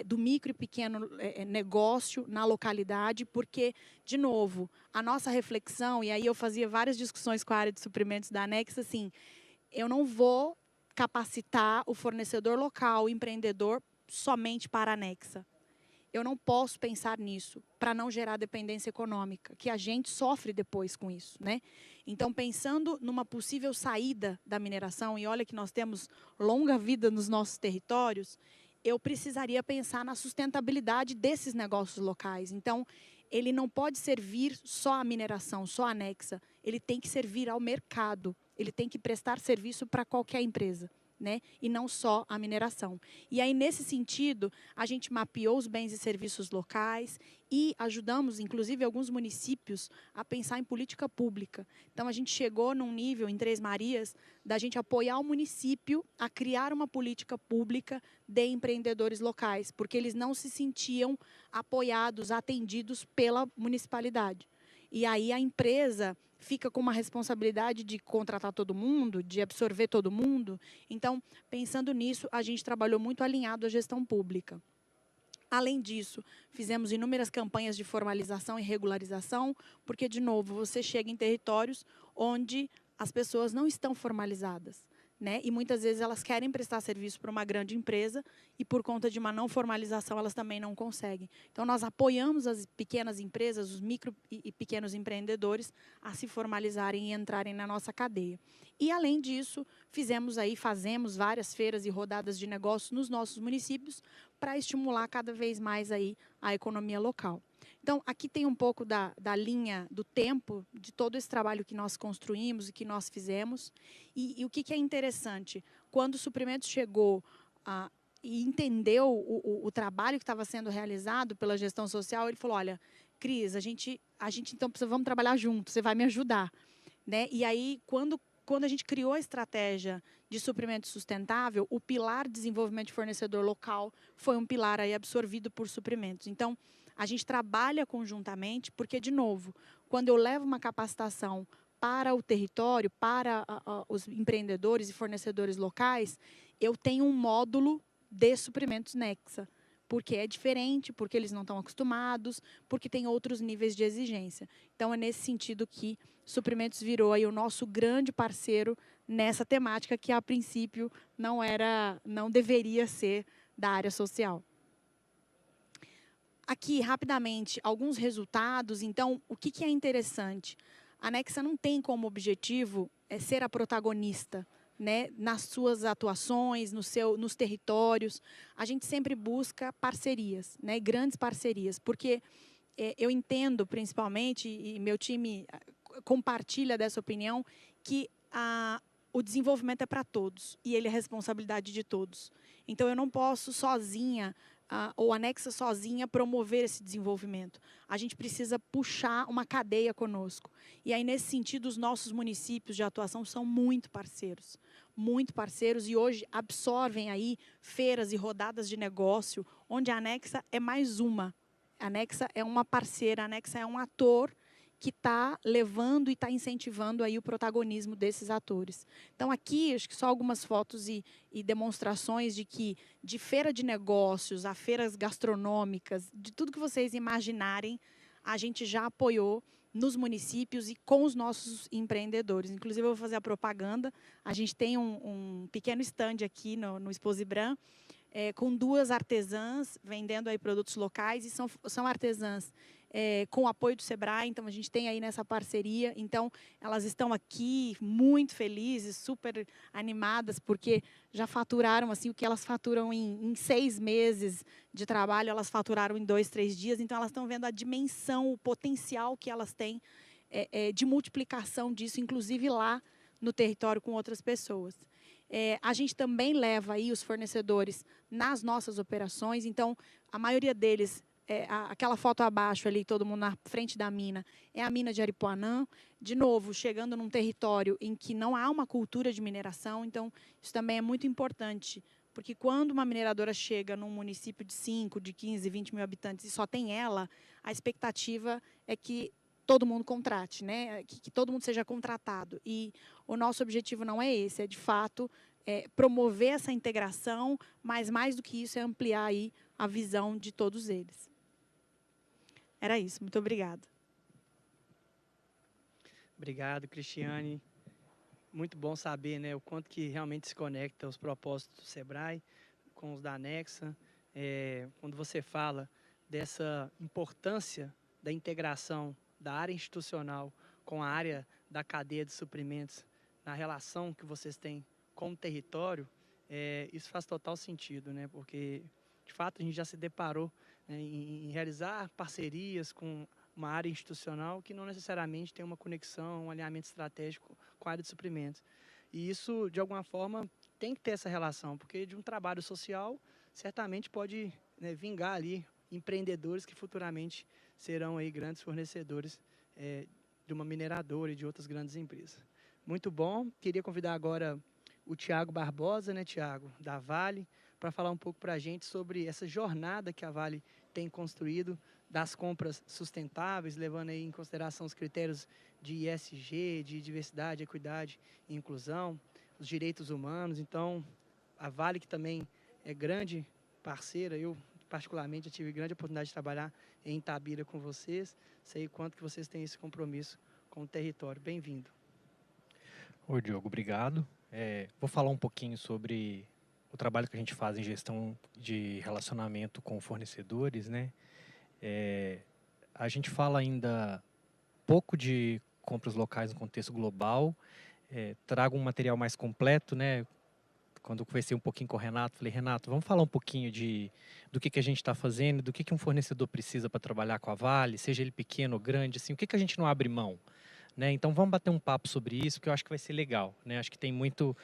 do micro e pequeno negócio na localidade, porque, de novo, a nossa reflexão, e aí eu fazia várias discussões com a área de suprimentos da Anexa, assim, eu não vou capacitar o fornecedor local, o empreendedor, somente para a Anexa. Eu não posso pensar nisso para não gerar dependência econômica, que a gente sofre depois com isso, né? Então, pensando numa possível saída da mineração, e olha que nós temos longa vida nos nossos territórios, eu precisaria pensar na sustentabilidade desses negócios locais. Então, ele não pode servir só à mineração, só à Anexa. Ele tem que servir ao mercado. Ele tem que prestar serviço para qualquer empresa, né? E não só a mineração. E aí, nesse sentido, a gente mapeou os bens e serviços locais e ajudamos, inclusive, alguns municípios a pensar em política pública. Então, a gente chegou num nível, em Três Marias, da gente apoiar o município a criar uma política pública de empreendedores locais, porque eles não se sentiam apoiados, atendidos pela municipalidade. E aí a empresa fica com uma responsabilidade de contratar todo mundo, de absorver todo mundo. Então, pensando nisso, a gente trabalhou muito alinhado à gestão pública. Além disso, fizemos inúmeras campanhas de formalização e regularização, porque, de novo, você chega em territórios onde as pessoas não estão formalizadas, né? E muitas vezes elas querem prestar serviço para uma grande empresa e, por conta de uma não formalização, elas também não conseguem. Então, nós apoiamos as pequenas empresas, os micro e pequenos empreendedores, a se formalizarem e entrarem na nossa cadeia. E, além disso, fazemos várias feiras e rodadas de negócios nos nossos municípios para estimular cada vez mais aí a economia local. Então, aqui tem um pouco da linha do tempo de todo esse trabalho que nós construímos e que nós fizemos. E o que é interessante, quando o Suprimentos chegou e entendeu o trabalho que estava sendo realizado pela gestão social, ele falou, olha, Cris, a gente então vamos trabalhar juntos, você vai me ajudar, né? E aí, quando a gente criou a estratégia de suprimento sustentável, o pilar de desenvolvimento de fornecedor local foi um pilar aí absorvido por suprimentos. Então, a gente trabalha conjuntamente, porque, de novo, quando eu levo uma capacitação para o território, para os empreendedores e fornecedores locais, eu tenho um módulo de suprimentos Nexa, porque é diferente, porque eles não estão acostumados, porque tem outros níveis de exigência. Então, é nesse sentido que Suprimentos virou aí o nosso grande parceiro nessa temática que, a princípio, não deveria ser da área social. Aqui, rapidamente, alguns resultados. Então, o que é interessante? A Anexa não tem como objetivo ser a protagonista, né, nas suas atuações, nos territórios. A gente sempre busca parcerias, né, grandes parcerias, porque eu entendo, principalmente, e meu time compartilha dessa opinião, que o desenvolvimento é para todos e ele é responsabilidade de todos. Então, eu não posso sozinha ou a Anexa sozinha promover esse desenvolvimento. A gente precisa puxar uma cadeia conosco. E aí, nesse sentido, os nossos municípios de atuação são muito parceiros, e hoje absorvem aí feiras e rodadas de negócio, onde a Anexa é mais uma. A Anexa é uma parceira, a Anexa é um ator que está levando e está incentivando aí o protagonismo desses atores. Então, aqui, acho que só algumas fotos e demonstrações de que, de feira de negócios a feiras gastronômicas, de tudo que vocês imaginarem, a gente já apoiou nos municípios e com os nossos empreendedores. Inclusive, eu vou fazer a propaganda. A gente tem um pequeno stand aqui no Exposibran, com 2 artesãs vendendo aí produtos locais, e são artesãs com o apoio do Sebrae, então a gente tem aí nessa parceria. Então, elas estão aqui muito felizes, super animadas, porque já faturaram assim o que elas faturam em 6 meses de trabalho, elas faturaram em 2, 3 dias. Então, elas estão vendo a dimensão, o potencial que elas têm de multiplicação disso, inclusive lá no território com outras pessoas. A gente também leva aí os fornecedores nas nossas operações, então a maioria deles, aquela foto abaixo ali, todo mundo na frente da mina, é a mina de Aripuanã, de novo, chegando num território em que não há uma cultura de mineração, então isso também é muito importante, porque quando uma mineradora chega num município de 5, de 15, 20 mil habitantes e só tem ela, a expectativa é que todo mundo contrate, né? Que todo mundo seja contratado. E o nosso objetivo não é esse, é de fato promover essa integração, mas mais do que isso é ampliar aí a visão de todos eles. Era isso, muito obrigada. Obrigado, Cristiane. Muito bom saber, né, o quanto que realmente se conecta os propósitos do Sebrae com os da Anexa. Quando você fala dessa importância da integração da área institucional com a área da cadeia de suprimentos, na relação que vocês têm com o território, isso faz total sentido, né? Porque, de fato, a gente já se deparou, né, em realizar parcerias com uma área institucional que não necessariamente tem uma conexão, um alinhamento estratégico com a área de suprimentos. E isso, de alguma forma, tem que ter essa relação, porque de um trabalho social, certamente pode, né, vingar ali empreendedores que futuramente serão aí grandes fornecedores de uma mineradora e de outras grandes empresas. Muito bom. Queria convidar agora o Tiago Barbosa, né, Tiago, da Vale, para falar um pouco para a gente sobre essa jornada que a Vale tem construído das compras sustentáveis, levando aí em consideração os critérios de ESG, de diversidade, equidade e inclusão, os direitos humanos. Então, a Vale, que também é grande parceira, eu particularmente tive grande oportunidade de trabalhar em Itabira com vocês, sei quanto que vocês têm esse compromisso com o território. Bem-vindo. Oi, Diogo, obrigado. Vou falar um pouquinho sobre o trabalho que a gente faz em gestão de relacionamento com fornecedores, né? A gente fala ainda pouco de compras locais no contexto global. Trago um material mais completo, né? Quando eu conversei um pouquinho com o Renato, falei, Renato, vamos falar um pouquinho do que a gente está fazendo, do que um fornecedor precisa para trabalhar com a Vale, seja ele pequeno ou grande, assim, o que a gente não abre mão, né? Então vamos bater um papo sobre isso, que eu acho que vai ser legal, né? Acho que tem muito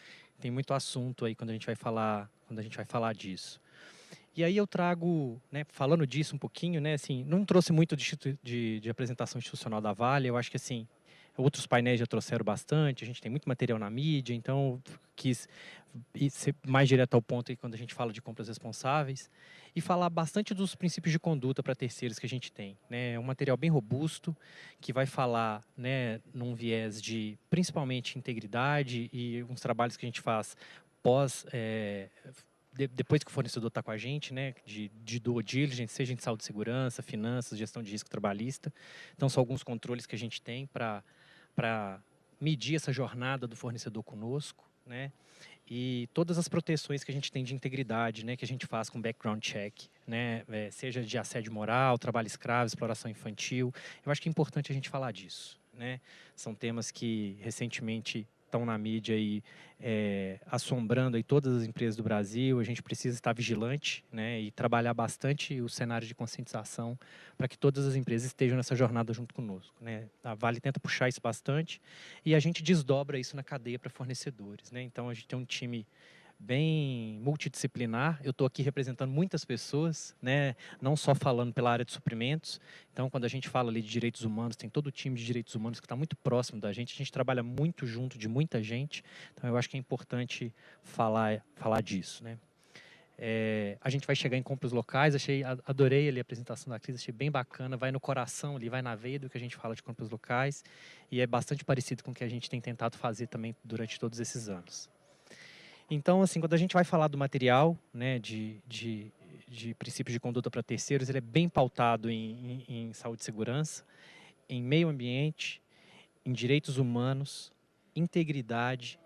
assunto aí quando a gente vai falar disso. E aí eu trago, né, falando disso um pouquinho, né, assim, não trouxe muito de apresentação institucional da Vale, eu acho que assim, outros painéis já trouxeram bastante, a gente tem muito material na mídia, então quis ser mais direto ao ponto aí quando a gente fala de compras responsáveis e falar bastante dos princípios de conduta para terceiros que a gente tem, né? É um material bem robusto que vai falar, né, num viés de principalmente integridade e uns trabalhos que a gente faz depois que o fornecedor está com a gente, né, de due diligence, seja em saúde e segurança, finanças, gestão de risco trabalhista. Então, são alguns controles que a gente tem para medir essa jornada do fornecedor conosco, né, e todas as proteções que a gente tem de integridade, né, que a gente faz com background check, né, seja de assédio moral, trabalho escravo, exploração infantil. Eu acho que é importante a gente falar disso, né. São temas que recentemente estão na mídia aí, assombrando aí todas as empresas do Brasil. A gente precisa estar vigilante, né, e trabalhar bastante o cenário de conscientização para que todas as empresas estejam nessa jornada junto conosco, né. A Vale tenta puxar isso bastante e a gente desdobra isso na cadeia para fornecedores, né. Então a gente tem um time bem multidisciplinar. Eu estou aqui representando muitas pessoas, né, não só falando pela área de suprimentos. Então, quando a gente fala ali de direitos humanos, tem todo o time de direitos humanos que está muito próximo da gente. A gente trabalha muito junto de muita gente. Então, eu acho que é importante falar disso, né. A gente vai chegar em compras locais. Adorei ali a apresentação da Cris, achei bem bacana. Vai no coração ali, vai na veia do que a gente fala de compras locais. E é bastante parecido com o que a gente tem tentado fazer também durante todos esses anos. Então, assim, quando a gente vai falar do material, né, de princípios de conduta para terceiros, ele é bem pautado em saúde e segurança, em meio ambiente, em direitos humanos, integridade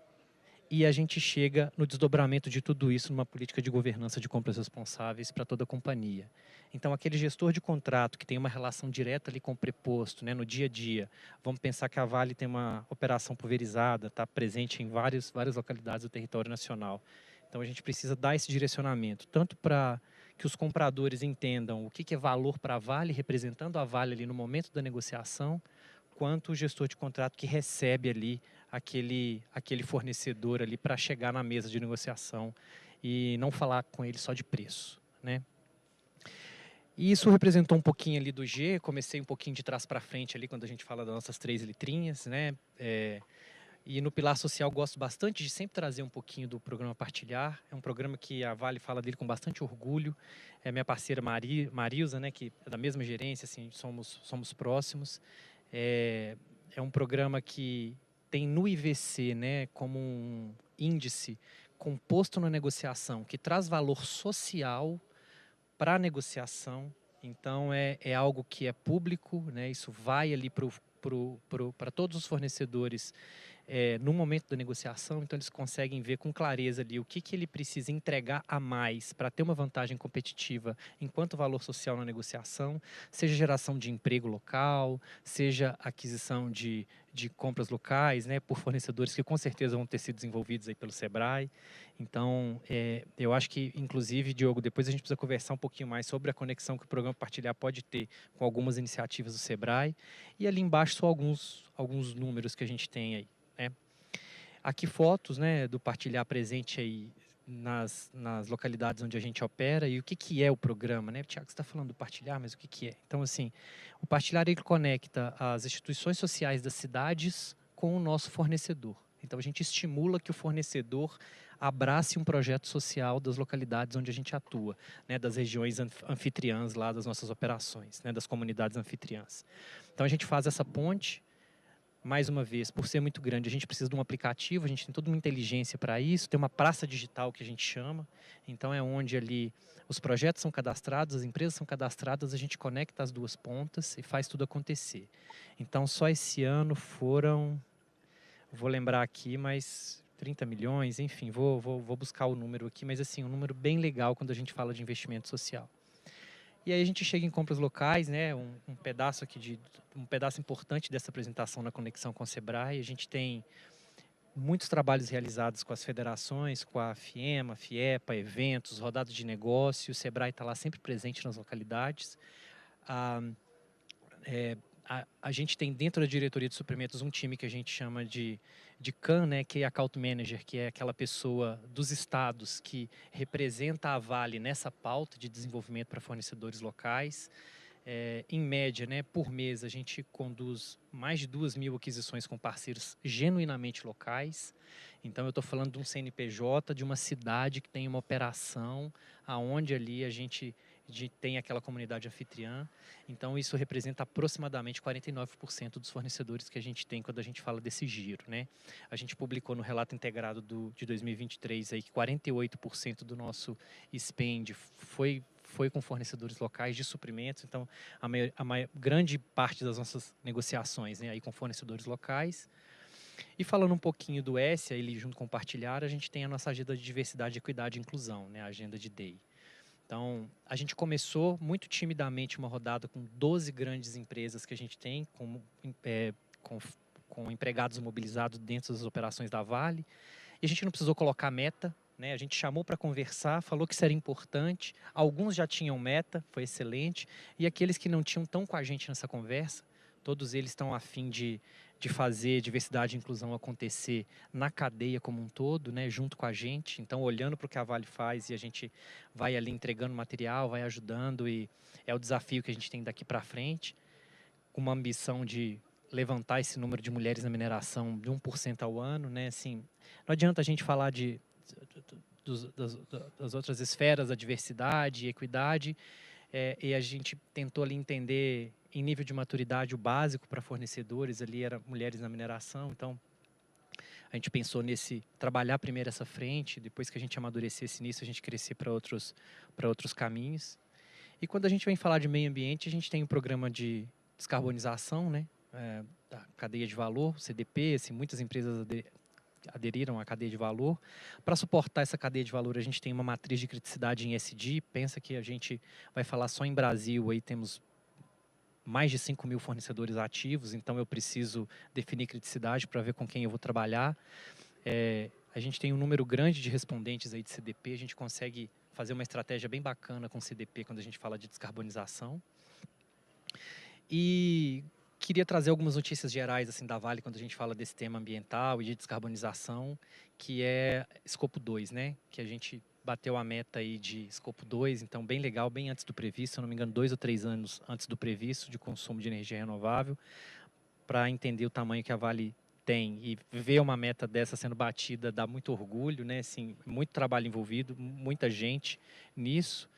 e a gente chega no desdobramento de tudo isso numa política de governança de compras responsáveis para toda a companhia. Então, aquele gestor de contrato que tem uma relação direta ali com o preposto, né, no dia a dia, vamos pensar que a Vale tem uma operação pulverizada, está presente em várias localidades do território nacional. Então, a gente precisa dar esse direcionamento, tanto para que os compradores entendam o que é valor para a Vale, representando a Vale ali no momento da negociação, quanto o gestor de contrato que recebe ali aquele fornecedor ali para chegar na mesa de negociação e não falar com ele só de preço, né? E isso representou um pouquinho ali do G, comecei um pouquinho de trás para frente ali quando a gente fala das nossas 3 letrinhas, né? E no Pilar Social gosto bastante de sempre trazer um pouquinho do programa Partilhar. É um programa que a Vale fala dele com bastante orgulho. É minha parceira Marilza, né, que é da mesma gerência, assim, somos próximos. É um programa que tem no IVC, né, como um índice composto na negociação, que traz valor social para a negociação. Então, é algo que é público, né, isso vai ali para todos os fornecedores no momento da negociação, então eles conseguem ver com clareza ali o que ele precisa entregar a mais para ter uma vantagem competitiva enquanto valor social na negociação, seja geração de emprego local, seja aquisição de compras locais, né, por fornecedores que com certeza vão ter sido desenvolvidos aí pelo Sebrae. Então, eu acho que, inclusive, Diogo, depois a gente precisa conversar um pouquinho mais sobre a conexão que o programa Partilhar pode ter com algumas iniciativas do Sebrae. E ali embaixo só alguns números que a gente tem aí. Aqui fotos, né, do Partilhar presente aí nas localidades onde a gente opera e o que é o programa, né? Tiago, você está falando do Partilhar, mas o que é? Então, assim, o Partilhar ele conecta as instituições sociais das cidades com o nosso fornecedor. Então, a gente estimula que o fornecedor abrace um projeto social das localidades onde a gente atua, né, das regiões anfitriãs lá das nossas operações, né, das comunidades anfitriãs. Então, a gente faz essa ponte. Mais uma vez, por ser muito grande, a gente precisa de um aplicativo, a gente tem toda uma inteligência para isso, tem uma praça digital que a gente chama, então é onde ali os projetos são cadastrados, as empresas são cadastradas, a gente conecta as duas pontas e faz tudo acontecer. Então, só esse ano foram, vou lembrar aqui, mas 30 milhões, enfim, vou buscar o número aqui, mas assim, um número bem legal quando a gente fala de investimento social. E aí a gente chega em compras locais, né? Um pedaço aqui um pedaço importante dessa apresentação na conexão com o Sebrae. A gente tem muitos trabalhos realizados com as federações, com a FIEMA, FIEPA, eventos, rodadas de negócio. O Sebrae está lá sempre presente nas localidades. A gente tem dentro da diretoria de suprimentos um time que a gente chama de CAN, né, que é Account Manager, que é aquela pessoa dos estados que representa a Vale nessa pauta de desenvolvimento para fornecedores locais. Em média, né, por mês, a gente conduz mais de 2.000 aquisições com parceiros genuinamente locais. Então, eu estou falando de um CNPJ, de uma cidade que tem uma operação, aonde ali a gente tem aquela comunidade anfitriã. Então, isso representa aproximadamente 49% dos fornecedores que a gente tem quando a gente fala desse giro, né? A gente publicou no relato integrado de 2023 aí que 48% do nosso spend foi com fornecedores locais de suprimentos. Então, a grande parte das nossas negociações, né, aí com fornecedores locais. E falando um pouquinho do S, ele junto com o Partilhar, a gente tem a nossa agenda de diversidade, equidade e inclusão, né, a agenda de DEI. Então, a gente começou muito timidamente uma rodada com 12 grandes empresas que a gente tem, com empregados mobilizados dentro das operações da Vale. E a gente não precisou colocar meta, né? A gente chamou para conversar, falou que isso era importante. Alguns já tinham meta, foi excelente. E aqueles que não tinham estão com a gente nessa conversa. Todos eles estão a fim de fazer diversidade e inclusão acontecer na cadeia como um todo, né, junto com a gente. Então, olhando para o que a Vale faz e a gente vai ali entregando material, vai ajudando e é o desafio que a gente tem daqui para frente, com uma ambição de levantar esse número de mulheres na mineração de 1% ao ano, né? Assim, não adianta a gente falar das outras esferas da diversidade e equidade, e a gente tentou ali entender em nível de maturidade o básico para fornecedores, ali era mulheres na mineração, então a gente pensou trabalhar primeiro essa frente, depois que a gente amadurecesse nisso, a gente crescer para outros caminhos. E quando a gente vem falar de meio ambiente, a gente tem um programa de descarbonização, né, da cadeia de valor, CDP, assim, muitas empresas aderiram à cadeia de valor. Para suportar essa cadeia de valor, a gente tem uma matriz de criticidade em ESG. Pensa que a gente vai falar só em Brasil, aí temos mais de 5.000 fornecedores ativos, então eu preciso definir criticidade para ver com quem eu vou trabalhar. A gente tem um número grande de respondentes aí de CDP, a gente consegue fazer uma estratégia bem bacana com CDP quando a gente fala de descarbonização. E queria trazer algumas notícias gerais assim da Vale quando a gente fala desse tema ambiental e de descarbonização, que é escopo 2, né? Que a gente bateu a meta aí de escopo 2, então bem legal, bem antes do previsto, se eu não me engano, 2 ou 3 anos antes do previsto de consumo de energia renovável, para entender o tamanho que a Vale tem e ver uma meta dessa sendo batida dá muito orgulho, né? Assim, muito trabalho envolvido, muita gente nisso.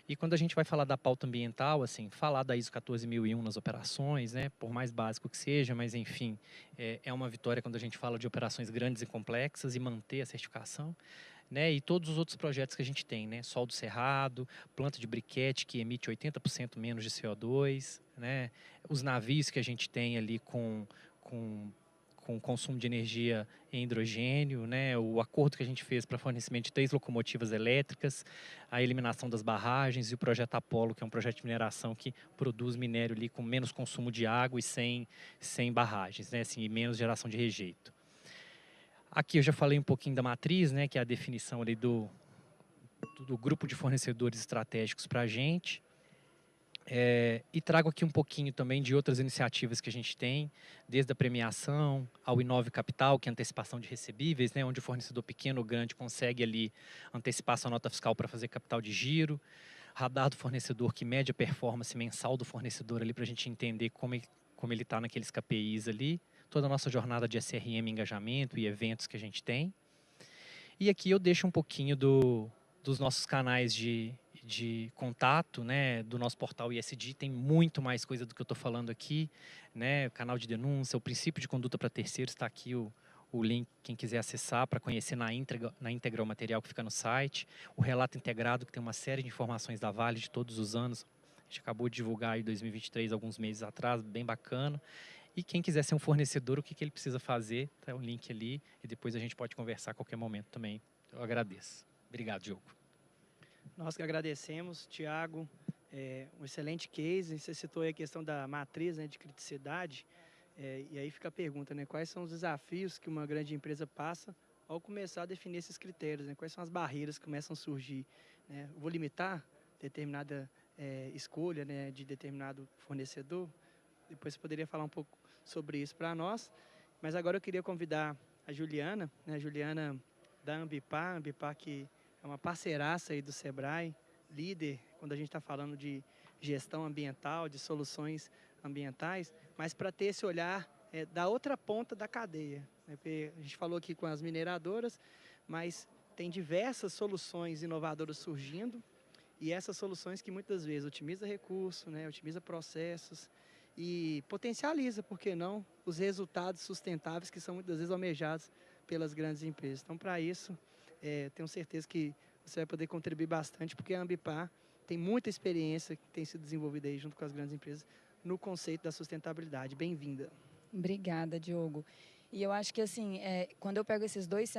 E quando a gente vai falar da pauta ambiental, assim, falar da ISO 14001 nas operações, né, por mais básico que seja, mas enfim, é uma vitória quando a gente fala de operações grandes e complexas e manter a certificação, né, e todos os outros projetos que a gente tem, né, Sol do Cerrado, planta de briquete que emite 80% menos de CO2, né, os navios que a gente tem ali com consumo de energia em hidrogênio, né, o acordo que a gente fez para fornecimento de 3 locomotivas elétricas, a eliminação das barragens e o projeto Apolo, que é um projeto de mineração que produz minério ali com menos consumo de água e sem barragens, né, assim, e menos geração de rejeito. Aqui eu já falei um pouquinho da matriz, né, que é a definição ali do grupo de fornecedores estratégicos para a gente. E trago aqui um pouquinho também de outras iniciativas que a gente tem, desde a premiação ao Inove Capital, que é a antecipação de recebíveis, né, onde o fornecedor pequeno ou grande consegue ali antecipar sua nota fiscal para fazer capital de giro, radar do fornecedor que mede a performance mensal do fornecedor ali para a gente entender como ele está naqueles KPIs ali, toda a nossa jornada de SRM, engajamento e eventos que a gente tem. E aqui eu deixo um pouquinho dos nossos canais de contato, né, do nosso portal ISD, tem muito mais coisa do que eu estou falando aqui, né, o canal de denúncia, o princípio de conduta para terceiros, está aqui o link, quem quiser acessar para conhecer na íntegra o material que fica no site, o relato integrado, que tem uma série de informações da Vale de todos os anos, a gente acabou de divulgar em 2023, alguns meses atrás, bem bacana, e quem quiser ser um fornecedor, o que ele precisa fazer, tá o link ali, e depois a gente pode conversar a qualquer momento também, eu agradeço. Obrigado, Diogo. Nós que agradecemos, Tiago, um excelente case. Você citou aí a questão da matriz, né, de criticidade, e aí fica a pergunta, né, quais são os desafios que uma grande empresa passa ao começar a definir esses critérios, né, quais são as barreiras que começam a surgir, né? Vou limitar determinada escolha, né, de determinado fornecedor, depois você poderia falar um pouco sobre isso para nós, mas agora eu queria convidar a Juliana, né, a Juliana da Ambipar que é uma parceiraça aí do Sebrae, líder quando a gente está falando de gestão ambiental, de soluções ambientais, mas para ter esse olhar da outra ponta da cadeia, né? Porque a gente falou aqui com as mineradoras, mas tem diversas soluções inovadoras surgindo e essas soluções que muitas vezes otimizam recursos, né? Otimiza processos e potencializa, por que não, os resultados sustentáveis que são muitas vezes almejados pelas grandes empresas. Então, para isso, tenho certeza que você vai poder contribuir bastante, porque a Ambipar tem muita experiência que tem sido desenvolvida aí junto com as grandes empresas no conceito da sustentabilidade. Bem-vinda. Obrigada, Diogo. E eu acho que, assim, quando eu pego esses dois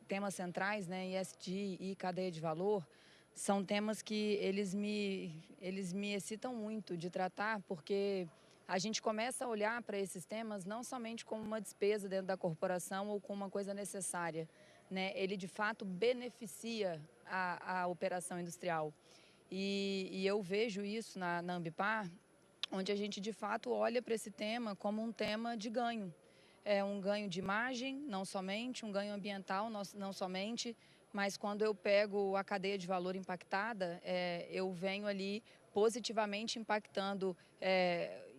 temas centrais, né, ESG e cadeia de valor, são temas que eles me excitam muito de tratar, porque a gente começa a olhar para esses temas não somente como uma despesa dentro da corporação ou como uma coisa necessária, né? Ele, de fato, beneficia a operação industrial. E eu vejo isso na Ambipar, onde a gente, de fato, olha para esse tema como um tema de ganho. É um ganho de imagem, não somente, um ganho ambiental, não somente, mas quando eu pego a cadeia de valor impactada, eu venho ali positivamente impactando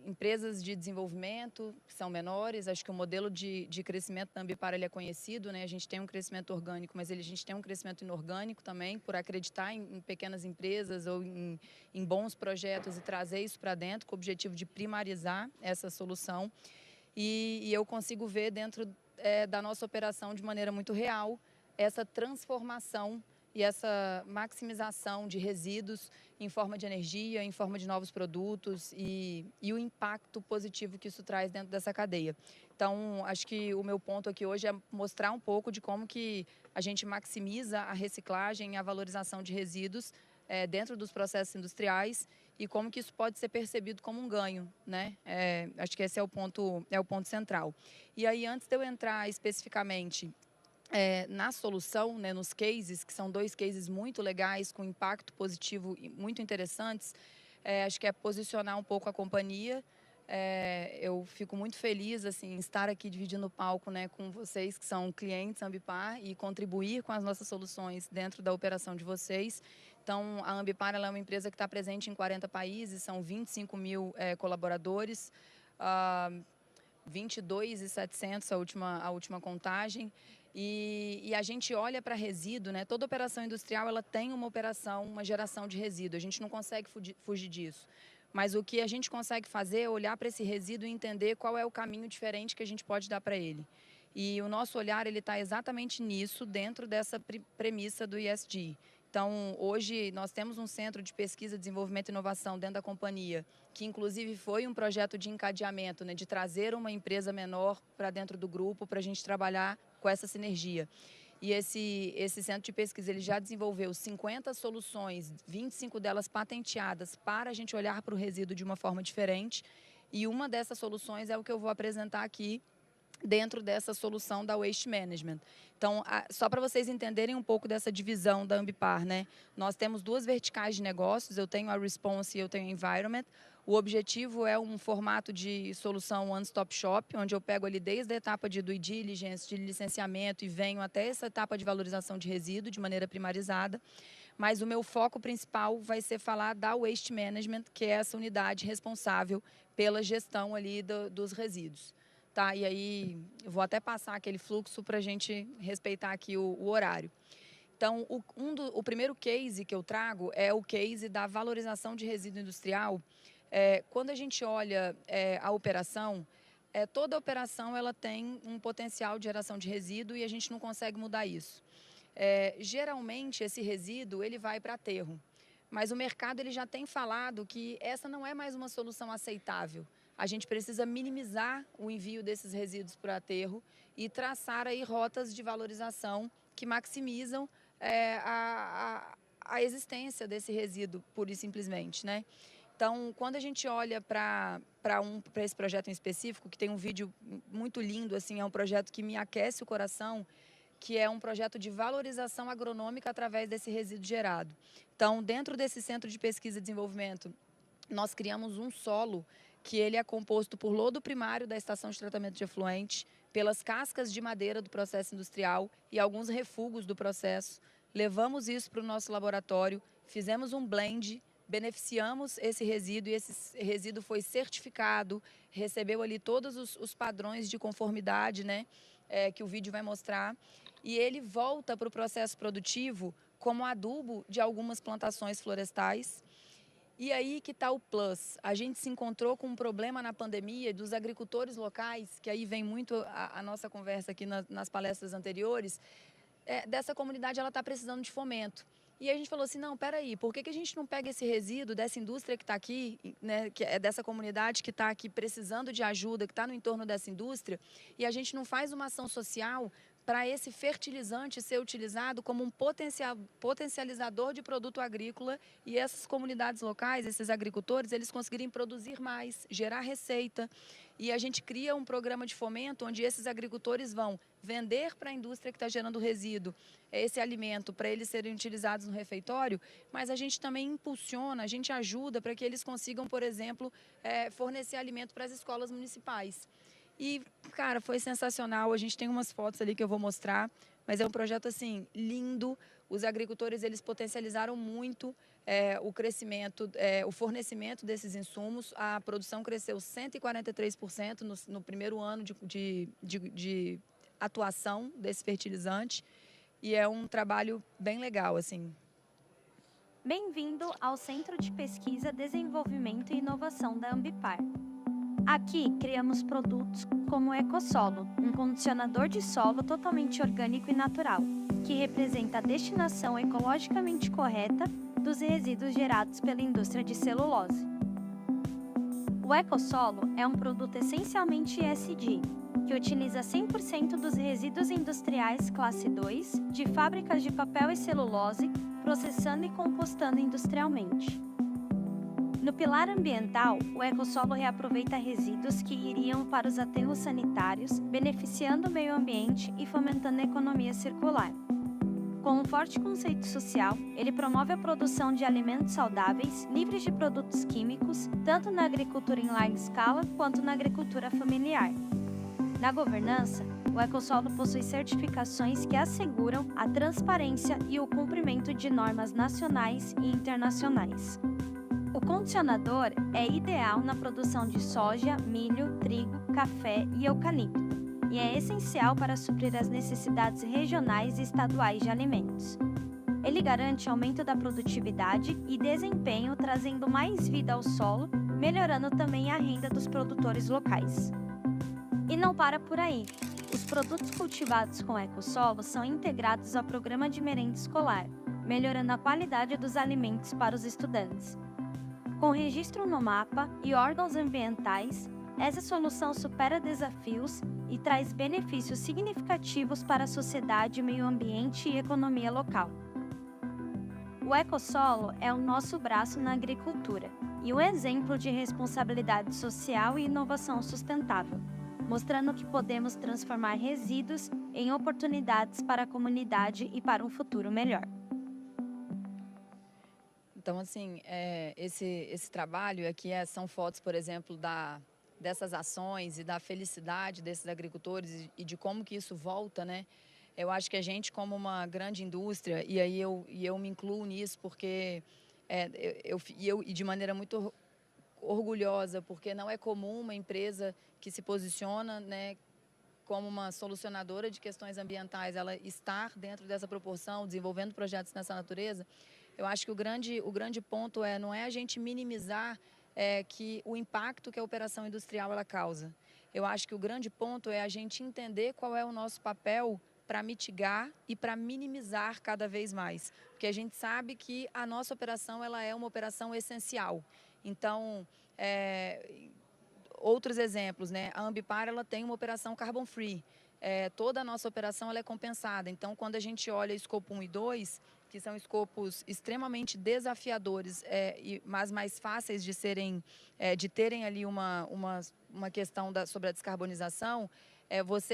empresas de desenvolvimento que são menores. Acho que o modelo de crescimento da Ambipar ele é conhecido, né? A gente tem um crescimento orgânico, mas a gente tem um crescimento inorgânico também, por acreditar em pequenas empresas ou em bons projetos e trazer isso para dentro com o objetivo de primarizar essa solução. E eu consigo ver dentro da nossa operação de maneira muito real essa transformação e essa maximização de resíduos em forma de energia, em forma de novos produtos e o impacto positivo que isso traz dentro dessa cadeia. Então, acho que o meu ponto aqui hoje é mostrar um pouco de como que a gente maximiza a reciclagem e a valorização de resíduos dentro dos processos industriais e como que isso pode ser percebido como um ganho, né? Acho que esse é o ponto central. E aí, antes de eu entrar especificamente na solução, né, nos cases, que são 2 cases muito legais, com impacto positivo e muito interessantes, acho que é posicionar um pouco a companhia. Eu fico muito feliz assim, em estar aqui dividindo o palco, né, com vocês que são clientes Ambipar e contribuir com as nossas soluções dentro da operação de vocês. Então, a Ambipar ela é uma empresa que está presente em 40 países, são 25 mil colaboradores, 22.700 a última contagem. E a gente olha para resíduo, né? Toda operação industrial ela tem uma geração de resíduo. A gente não consegue fugir disso. Mas o que a gente consegue fazer é olhar para esse resíduo e entender qual é o caminho diferente que a gente pode dar para ele. E o nosso olhar ele está exatamente nisso, dentro dessa premissa do ESG. Então, hoje nós temos um centro de pesquisa, desenvolvimento e inovação dentro da companhia, que inclusive foi um projeto de encadeamento, né, de trazer uma empresa menor para dentro do grupo para a gente trabalhar com essa sinergia. E esse centro de pesquisa ele já desenvolveu 50 soluções, 25 delas patenteadas, para a gente olhar para o resíduo de uma forma diferente. E uma dessas soluções é o que eu vou apresentar aqui, dentro dessa solução da Waste Management. Então, só para vocês entenderem um pouco dessa divisão da Ambipar, né? Nós temos 2 verticais de negócios, eu tenho a Response e eu tenho a Environment. O objetivo é um formato de solução one-stop shop, onde eu pego ali desde a etapa de due diligence, de licenciamento e venho até essa etapa de valorização de resíduo de maneira primarizada. Mas o meu foco principal vai ser falar da Waste Management, que é essa unidade responsável pela gestão ali dos resíduos. Tá, e aí eu vou até passar aquele fluxo para a gente respeitar aqui o horário. Então, o primeiro case que eu trago é o case da valorização de resíduo industrial. Quando a gente olha a operação, toda operação ela tem um potencial de geração de resíduo e a gente não consegue mudar isso. Geralmente, esse resíduo ele vai para aterro, mas o mercado ele já tem falado que essa não é mais uma solução aceitável. A gente precisa minimizar o envio desses resíduos para aterro e traçar aí rotas de valorização que maximizam a existência desse resíduo, pura e simplesmente, né? Então, quando a gente olha para esse projeto em específico, que tem um vídeo muito lindo, assim, é um projeto que me aquece o coração, que é um projeto de valorização agronômica através desse resíduo gerado. Então, dentro desse centro de pesquisa e desenvolvimento, nós criamos um solo que ele é composto por lodo primário da estação de tratamento de efluente, pelas cascas de madeira do processo industrial e alguns refugos do processo. Levamos isso para o nosso laboratório, fizemos um blend, beneficiamos esse resíduo e esse resíduo foi certificado, recebeu ali todos os padrões de conformidade, né, que o vídeo vai mostrar, e ele volta para o processo produtivo como adubo de algumas plantações florestais. E aí que está o plus. A gente se encontrou com um problema na pandemia dos agricultores locais, que aí vem muito a nossa conversa aqui nas palestras anteriores, dessa comunidade ela está precisando de fomento. E aí a gente falou assim, não, peraí, por que a gente não pega esse resíduo dessa indústria que está aqui, né, que é dessa comunidade que está aqui precisando de ajuda, que está no entorno dessa indústria, e a gente não faz uma ação social para esse fertilizante ser utilizado como um potencializador de produto agrícola e essas comunidades locais, esses agricultores, eles conseguirem produzir mais, gerar receita. E a gente cria um programa de fomento onde esses agricultores vão vender para a indústria que está gerando resíduo esse alimento para eles serem utilizados no refeitório, mas a gente também impulsiona, a gente ajuda para que eles consigam, por exemplo, fornecer alimento para as escolas municipais. E, cara, foi sensacional. A gente tem umas fotos ali que eu vou mostrar, mas é um projeto, assim, lindo. Os agricultores, eles potencializaram muito o crescimento, o fornecimento desses insumos. A produção cresceu 143% no primeiro ano de atuação desse fertilizante. E é um trabalho bem legal, assim. Bem-vindo ao Centro de Pesquisa, Desenvolvimento e Inovação da Ambipar. Aqui, criamos produtos como o EcoSolo, um condicionador de solo totalmente orgânico e natural. que representa a destinação ecologicamente correta dos resíduos gerados pela indústria de celulose. O EcoSolo é um produto essencialmente ESG, que utiliza 100% dos resíduos industriais classe 2 de fábricas de papel e celulose, processando e compostando industrialmente. No pilar ambiental, o EcoSolo reaproveita resíduos que iriam para os aterros sanitários, beneficiando o meio ambiente e fomentando a economia circular. Com um forte conceito social, ele promove a produção de alimentos saudáveis, livres de produtos químicos, tanto na agricultura em larga escala quanto na agricultura familiar. Na governança, o EcoSolo possui certificações que asseguram a transparência e o cumprimento de normas nacionais e internacionais. O condicionador é ideal na produção de soja, milho, trigo, café e eucalipto, e é essencial para suprir as necessidades regionais e estaduais de alimentos. Ele garante aumento da produtividade e desempenho, trazendo mais vida ao solo, melhorando também a renda dos produtores locais. E não para por aí. Os produtos cultivados com EcoSolo são integrados ao programa de merenda escolar, melhorando a qualidade dos alimentos para os estudantes. Com registro no mapa e órgãos ambientais, essa solução supera desafios e traz benefícios significativos para a sociedade, meio ambiente e economia local. O EcoSolo é o nosso braço na agricultura e um exemplo de responsabilidade social e inovação sustentável, mostrando que podemos transformar resíduos em oportunidades para a comunidade e para um futuro melhor. Então, assim, esse trabalho aqui são fotos, por exemplo, dessas ações e da felicidade desses agricultores e de como que isso volta, né? Eu acho que a gente, como uma grande indústria, e aí eu me incluo nisso porque eu de maneira muito orgulhosa, porque não é comum uma empresa que se posiciona, né, como uma solucionadora de questões ambientais, ela estar dentro dessa proporção, desenvolvendo projetos nessa natureza. Eu acho que o grande ponto não é a gente minimizar que o impacto que a operação industrial ela causa. Eu acho que o grande ponto é a gente entender qual é o nosso papel para mitigar e para minimizar cada vez mais. Porque a gente sabe que a nossa operação ela é uma operação essencial. Então, outros exemplos, né? A Ambipar ela tem uma operação carbon free. Toda a nossa operação ela é compensada. Então, quando a gente olha escopo 1 e 2, que são escopos extremamente desafiadores, mas mais fáceis de terem ali uma questão sobre a descarbonização,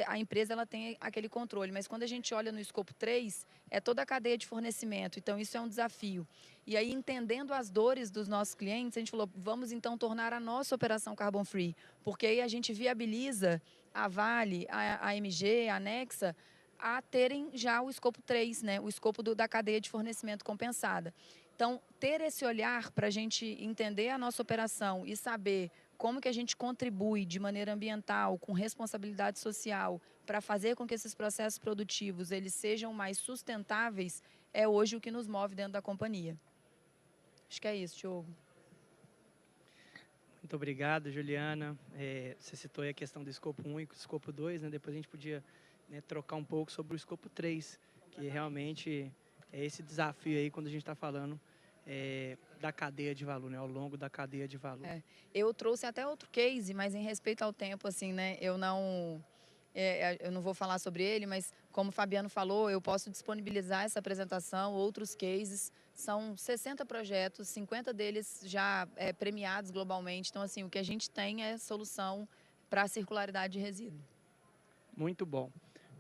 a empresa ela tem aquele controle. Mas quando a gente olha no escopo 3, é toda a cadeia de fornecimento. Então, isso é um desafio. E aí, entendendo as dores dos nossos clientes, a gente falou, vamos então tornar a nossa operação carbon free. Porque aí a gente viabiliza a Vale, a AMG, a Nexa, a terem já o escopo 3, né? O escopo da cadeia de fornecimento compensada. Então, ter esse olhar para a gente entender a nossa operação e saber como que a gente contribui de maneira ambiental, com responsabilidade social, para fazer com que esses processos produtivos eles sejam mais sustentáveis, é hoje o que nos move dentro da companhia. Acho que é isso, Diogo. Muito obrigado, Juliana. Você citou aí a questão do escopo 1 e do escopo 2, né? Depois a gente podia trocar um pouco sobre o escopo 3, que realmente é esse desafio aí quando a gente está falando da cadeia de valor, né? Ao longo da cadeia de valor. Eu trouxe até outro case, mas em respeito ao tempo, assim, né? Eu não vou falar sobre ele, mas como o Fabiano falou, eu posso disponibilizar essa apresentação, outros cases. São 60 projetos, 50 deles já premiados globalmente. Então, assim, o que a gente tem é solução para a circularidade de resíduo. Muito bom.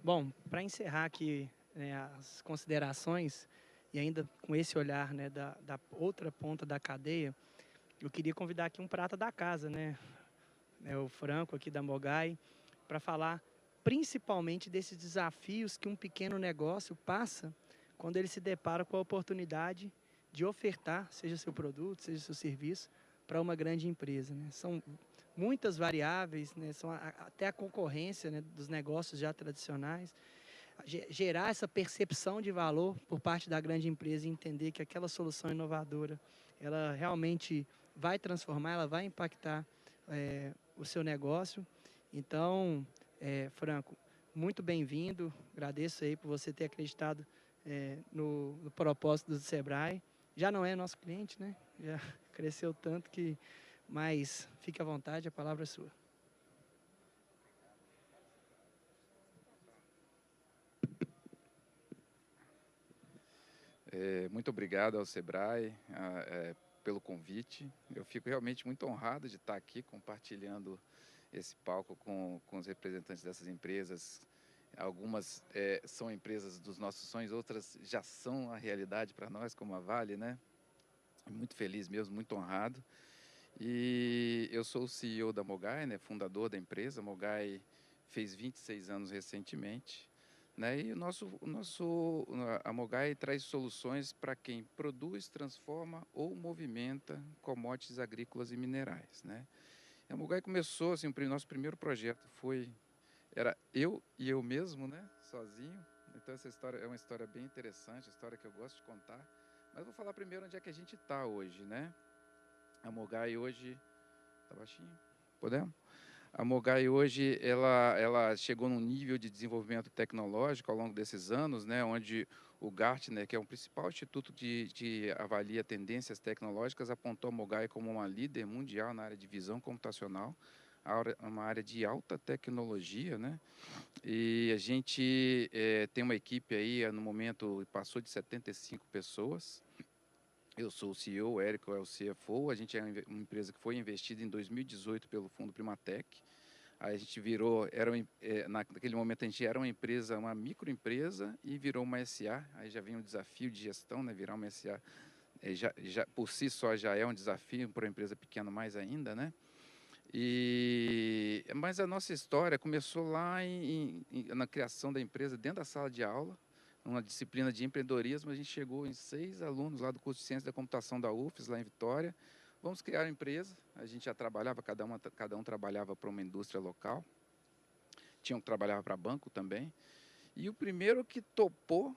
Bom, para encerrar aqui as considerações, e ainda com esse olhar, né, da outra ponta da cadeia, eu queria convidar aqui um prata da casa, né, o Franco aqui da Mogai, para falar principalmente desses desafios que um pequeno negócio passa quando ele se depara com a oportunidade de ofertar, seja seu produto, seja seu serviço, para uma grande empresa, né? São muitas variáveis, né? São até a concorrência, né, dos negócios já tradicionais. Gerar essa percepção de valor por parte da grande empresa e entender que aquela solução inovadora, ela realmente vai transformar, ela vai impactar o seu negócio. Então, Franco, muito bem-vindo. Agradeço aí por você ter acreditado no propósito do Sebrae. Já não é nosso cliente, né? Já cresceu tanto que... Mas fique à vontade, a palavra é sua. Muito obrigado ao Sebrae pelo convite. Eu fico realmente muito honrado de estar aqui compartilhando esse palco com os representantes dessas empresas. Algumas são empresas dos nossos sonhos, outras já são a realidade para nós, como a Vale, né? Muito feliz mesmo, muito honrado. E eu sou o CEO da Mogai, né? Fundador da empresa. A Mogai fez 26 anos recentemente. Né? E a Mogai traz soluções para quem produz, transforma ou movimenta commodities agrícolas e minerais. Né? A Mogai começou, assim, o nosso primeiro projeto era eu e eu mesmo, né? Sozinho. Então essa história é uma história bem interessante, história que eu gosto de contar. Mas vou falar primeiro onde é que a gente está hoje. Né? A Mogai hoje... Está baixinho? Podemos? A Mogai hoje ela chegou num nível de desenvolvimento tecnológico ao longo desses anos, né, onde o Gartner, que é o principal instituto de avalia tendências tecnológicas, apontou a Mogai como uma líder mundial na área de visão computacional, uma área de alta tecnologia, né? E a gente tem uma equipe aí, no momento, passou de 75 pessoas. Eu sou o CEO, o Érico é o CFO. A gente é uma empresa que foi investida em 2018 pelo Fundo Primatec. Aí a gente virou, naquele momento a gente era uma empresa, uma microempresa e virou uma SA. Aí já vem um desafio de gestão, né? Virar uma SA já por si só já é um desafio para uma empresa pequena mais ainda, né? Mas a nossa história começou lá na criação da empresa dentro da sala de aula. Uma disciplina de empreendedorismo, a gente chegou em 6 alunos lá do curso de Ciência da Computação da UFES, lá em Vitória. Vamos criar uma empresa, a gente já trabalhava, cada um trabalhava para uma indústria local, tinha um que trabalhava para banco também. E o primeiro que topou,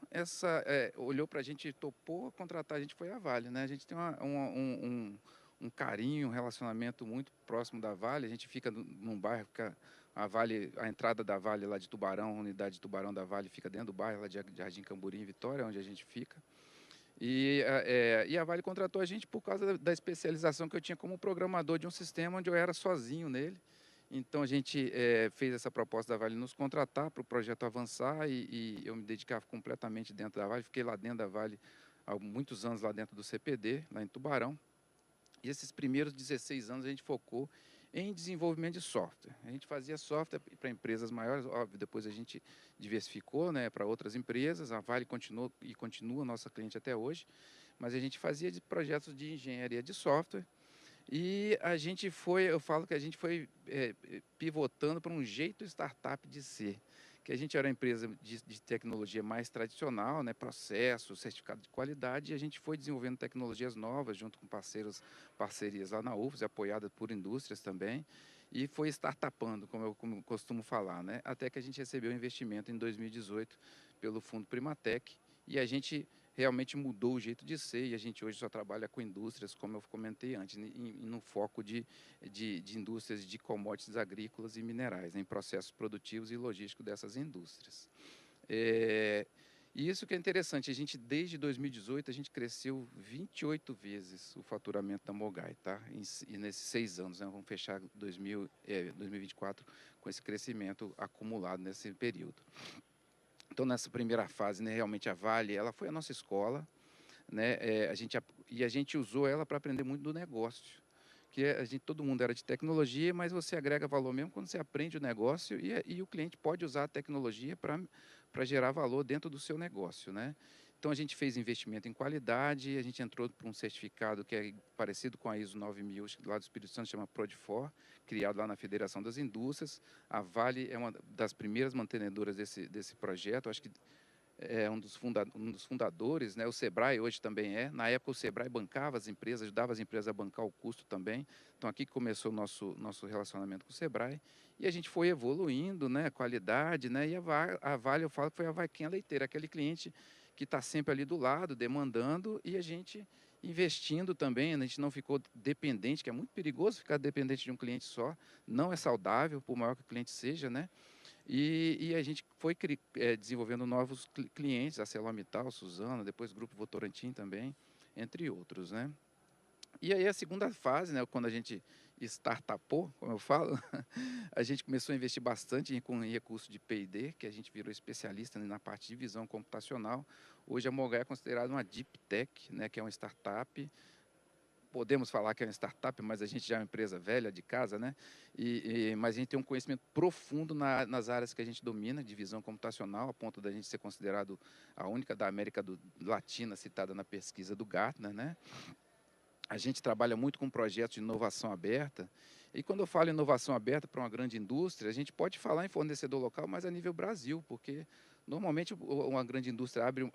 olhou para a gente e topou contratar a gente foi a Vale. Né? A gente tem um carinho, um relacionamento muito próximo da Vale, a gente fica num bairro, a entrada da Vale lá de Tubarão, a unidade de Tubarão da Vale fica dentro do bairro lá de Jardim Camburim, em Vitória, onde a gente fica. E a Vale contratou a gente por causa da especialização que eu tinha como programador de um sistema onde eu era sozinho nele. Então a gente fez essa proposta da Vale nos contratar para o projeto avançar e eu me dedicava completamente dentro da Vale. Fiquei lá dentro da Vale há muitos anos lá dentro do CPD, lá em Tubarão. E esses primeiros 16 anos a gente focou em desenvolvimento de software. A gente fazia software para empresas maiores, óbvio, depois a gente diversificou, né, para outras empresas, a Vale continua nossa cliente até hoje, mas a gente fazia projetos de engenharia de software e eu falo que a gente foi pivotando para um jeito startup de ser, que a gente era uma empresa de tecnologia mais tradicional, né, processo, certificado de qualidade, e a gente foi desenvolvendo tecnologias novas junto com parcerias lá na UFES, apoiada por indústrias também, e foi startupando, como eu costumo falar, né, até que a gente recebeu um investimento em 2018 pelo Fundo Primatec, e a gente realmente mudou o jeito de ser, e a gente hoje só trabalha com indústrias, como eu comentei antes, no foco de indústrias de commodities agrícolas e minerais, né, em processos produtivos e logísticos dessas indústrias. E isso que é interessante, a gente desde 2018 a gente cresceu 28 vezes o faturamento da Mogai, tá? E nesses 6 anos, né, vamos fechar 2024 com esse crescimento acumulado nesse período. Então, nessa primeira fase, né, realmente a Vale, ela foi a nossa escola, né, a gente usou ela para aprender muito do negócio, que todo mundo era de tecnologia, mas você agrega valor mesmo quando você aprende o negócio e o cliente pode usar a tecnologia para gerar valor dentro do seu negócio, né? Então, a gente fez investimento em qualidade, a gente entrou para um certificado que é parecido com a ISO 9000, lá do Espírito Santo, chama Prodifor, criado lá na Federação das Indústrias. A Vale é uma das primeiras mantenedoras desse projeto, acho que é um dos fundadores, né? O Sebrae hoje também é. Na época, o Sebrae bancava as empresas, ajudava as empresas a bancar o custo também. Então, aqui que começou o nosso relacionamento com o Sebrae. E a gente foi evoluindo, né? A qualidade, né? E a Vale, eu falo que foi a vaquinha leiteira, aquele cliente que está sempre ali do lado, demandando, e a gente investindo também, a gente não ficou dependente, que é muito perigoso ficar dependente de um cliente só, não é saudável, por maior que o cliente seja, né? E a gente foi desenvolvendo novos clientes, a ArcelorMittal, Suzano, depois o Grupo Votorantim também, entre outros, né? E aí a segunda fase, né, quando a gente startupou, como eu falo, a gente começou a investir bastante em recurso de P&D, que a gente virou especialista na parte de visão computacional. Hoje a Mogai é considerada uma Deep Tech, né, que é uma startup. Podemos falar que é uma startup, mas a gente já é uma empresa velha de casa, né? Mas a gente tem um conhecimento profundo nas áreas que a gente domina, de visão computacional, a ponto da gente ser considerado a única da América Latina citada na pesquisa do Gartner, né? A gente trabalha muito com projetos de inovação aberta. E quando eu falo em inovação aberta para uma grande indústria, a gente pode falar em fornecedor local, mas a nível Brasil, porque normalmente uma grande indústria abre um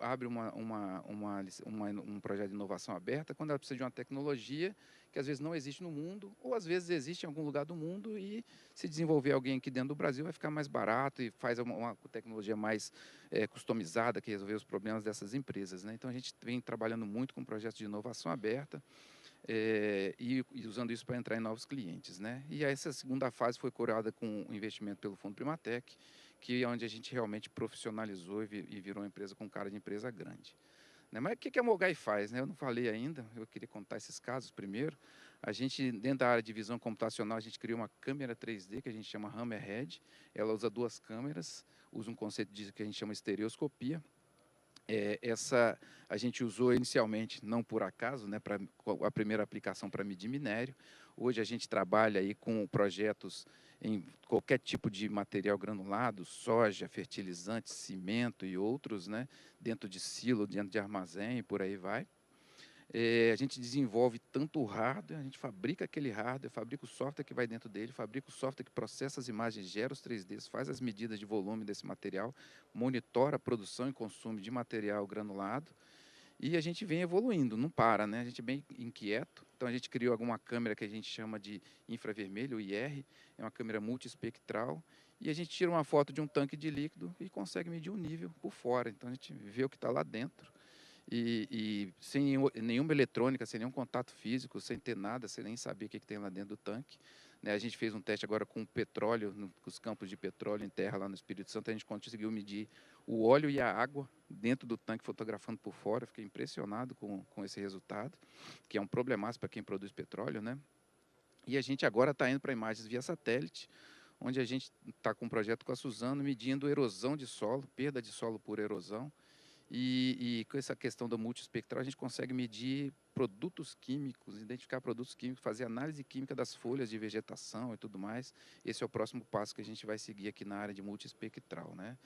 projeto de inovação aberta quando ela precisa de uma tecnologia que às vezes não existe no mundo, ou às vezes existe em algum lugar do mundo e se desenvolver alguém aqui dentro do Brasil vai ficar mais barato e faz uma tecnologia mais customizada que resolver os problemas dessas empresas, né? Então a gente vem trabalhando muito com projetos de inovação aberta, e usando isso para entrar em novos clientes, né? E essa segunda fase foi coroada com o investimento pelo Fundo Primatec, que é onde a gente realmente profissionalizou e virou uma empresa com cara de empresa grande, né? Mas o que a Mogai faz, né? Eu não falei ainda, eu queria contar esses casos primeiro. A gente, dentro da área de visão computacional, a gente criou uma câmera 3D que a gente chama Hammerhead. Ela usa duas câmeras, usa um conceito que a gente chama estereoscopia. Essa a gente usou inicialmente, não por acaso, né, para a primeira aplicação para medir minério. Hoje a gente trabalha aí com projetos em qualquer tipo de material granulado, soja, fertilizante, cimento e outros, né, dentro de silo, dentro de armazém e por aí vai. A gente desenvolve tanto o hardware, a gente fabrica aquele hardware, fabrica o software que vai dentro dele, fabrica o software que processa as imagens, gera os 3Ds, faz as medidas de volume desse material, monitora a produção e consumo de material granulado, e a gente vem evoluindo, não para, né? A gente é bem inquieto, então a gente criou alguma câmera que a gente chama de infravermelho, IR, é uma câmera multiespectral, e a gente tira uma foto de um tanque de líquido e consegue medir o nível por fora, então a gente vê o que está lá dentro. E sem nenhuma eletrônica, sem nenhum contato físico, sem ter nada, sem nem saber o que tem lá dentro do tanque, né? A gente fez um teste agora com petróleo, os campos de petróleo em terra lá no Espírito Santo, a gente conseguiu medir o óleo e a água dentro do tanque, fotografando por fora. Fiquei impressionado com esse resultado, que é um problemaço para quem produz petróleo, né? E a gente agora está indo para imagens via satélite, onde a gente está com um projeto com a Suzano, medindo erosão de solo, perda de solo por erosão. E com essa questão do multiespectral, a gente consegue medir produtos químicos, identificar produtos químicos, fazer análise química das folhas de vegetação e tudo mais. Esse é o próximo passo que a gente vai seguir aqui na área de multiespectral, né?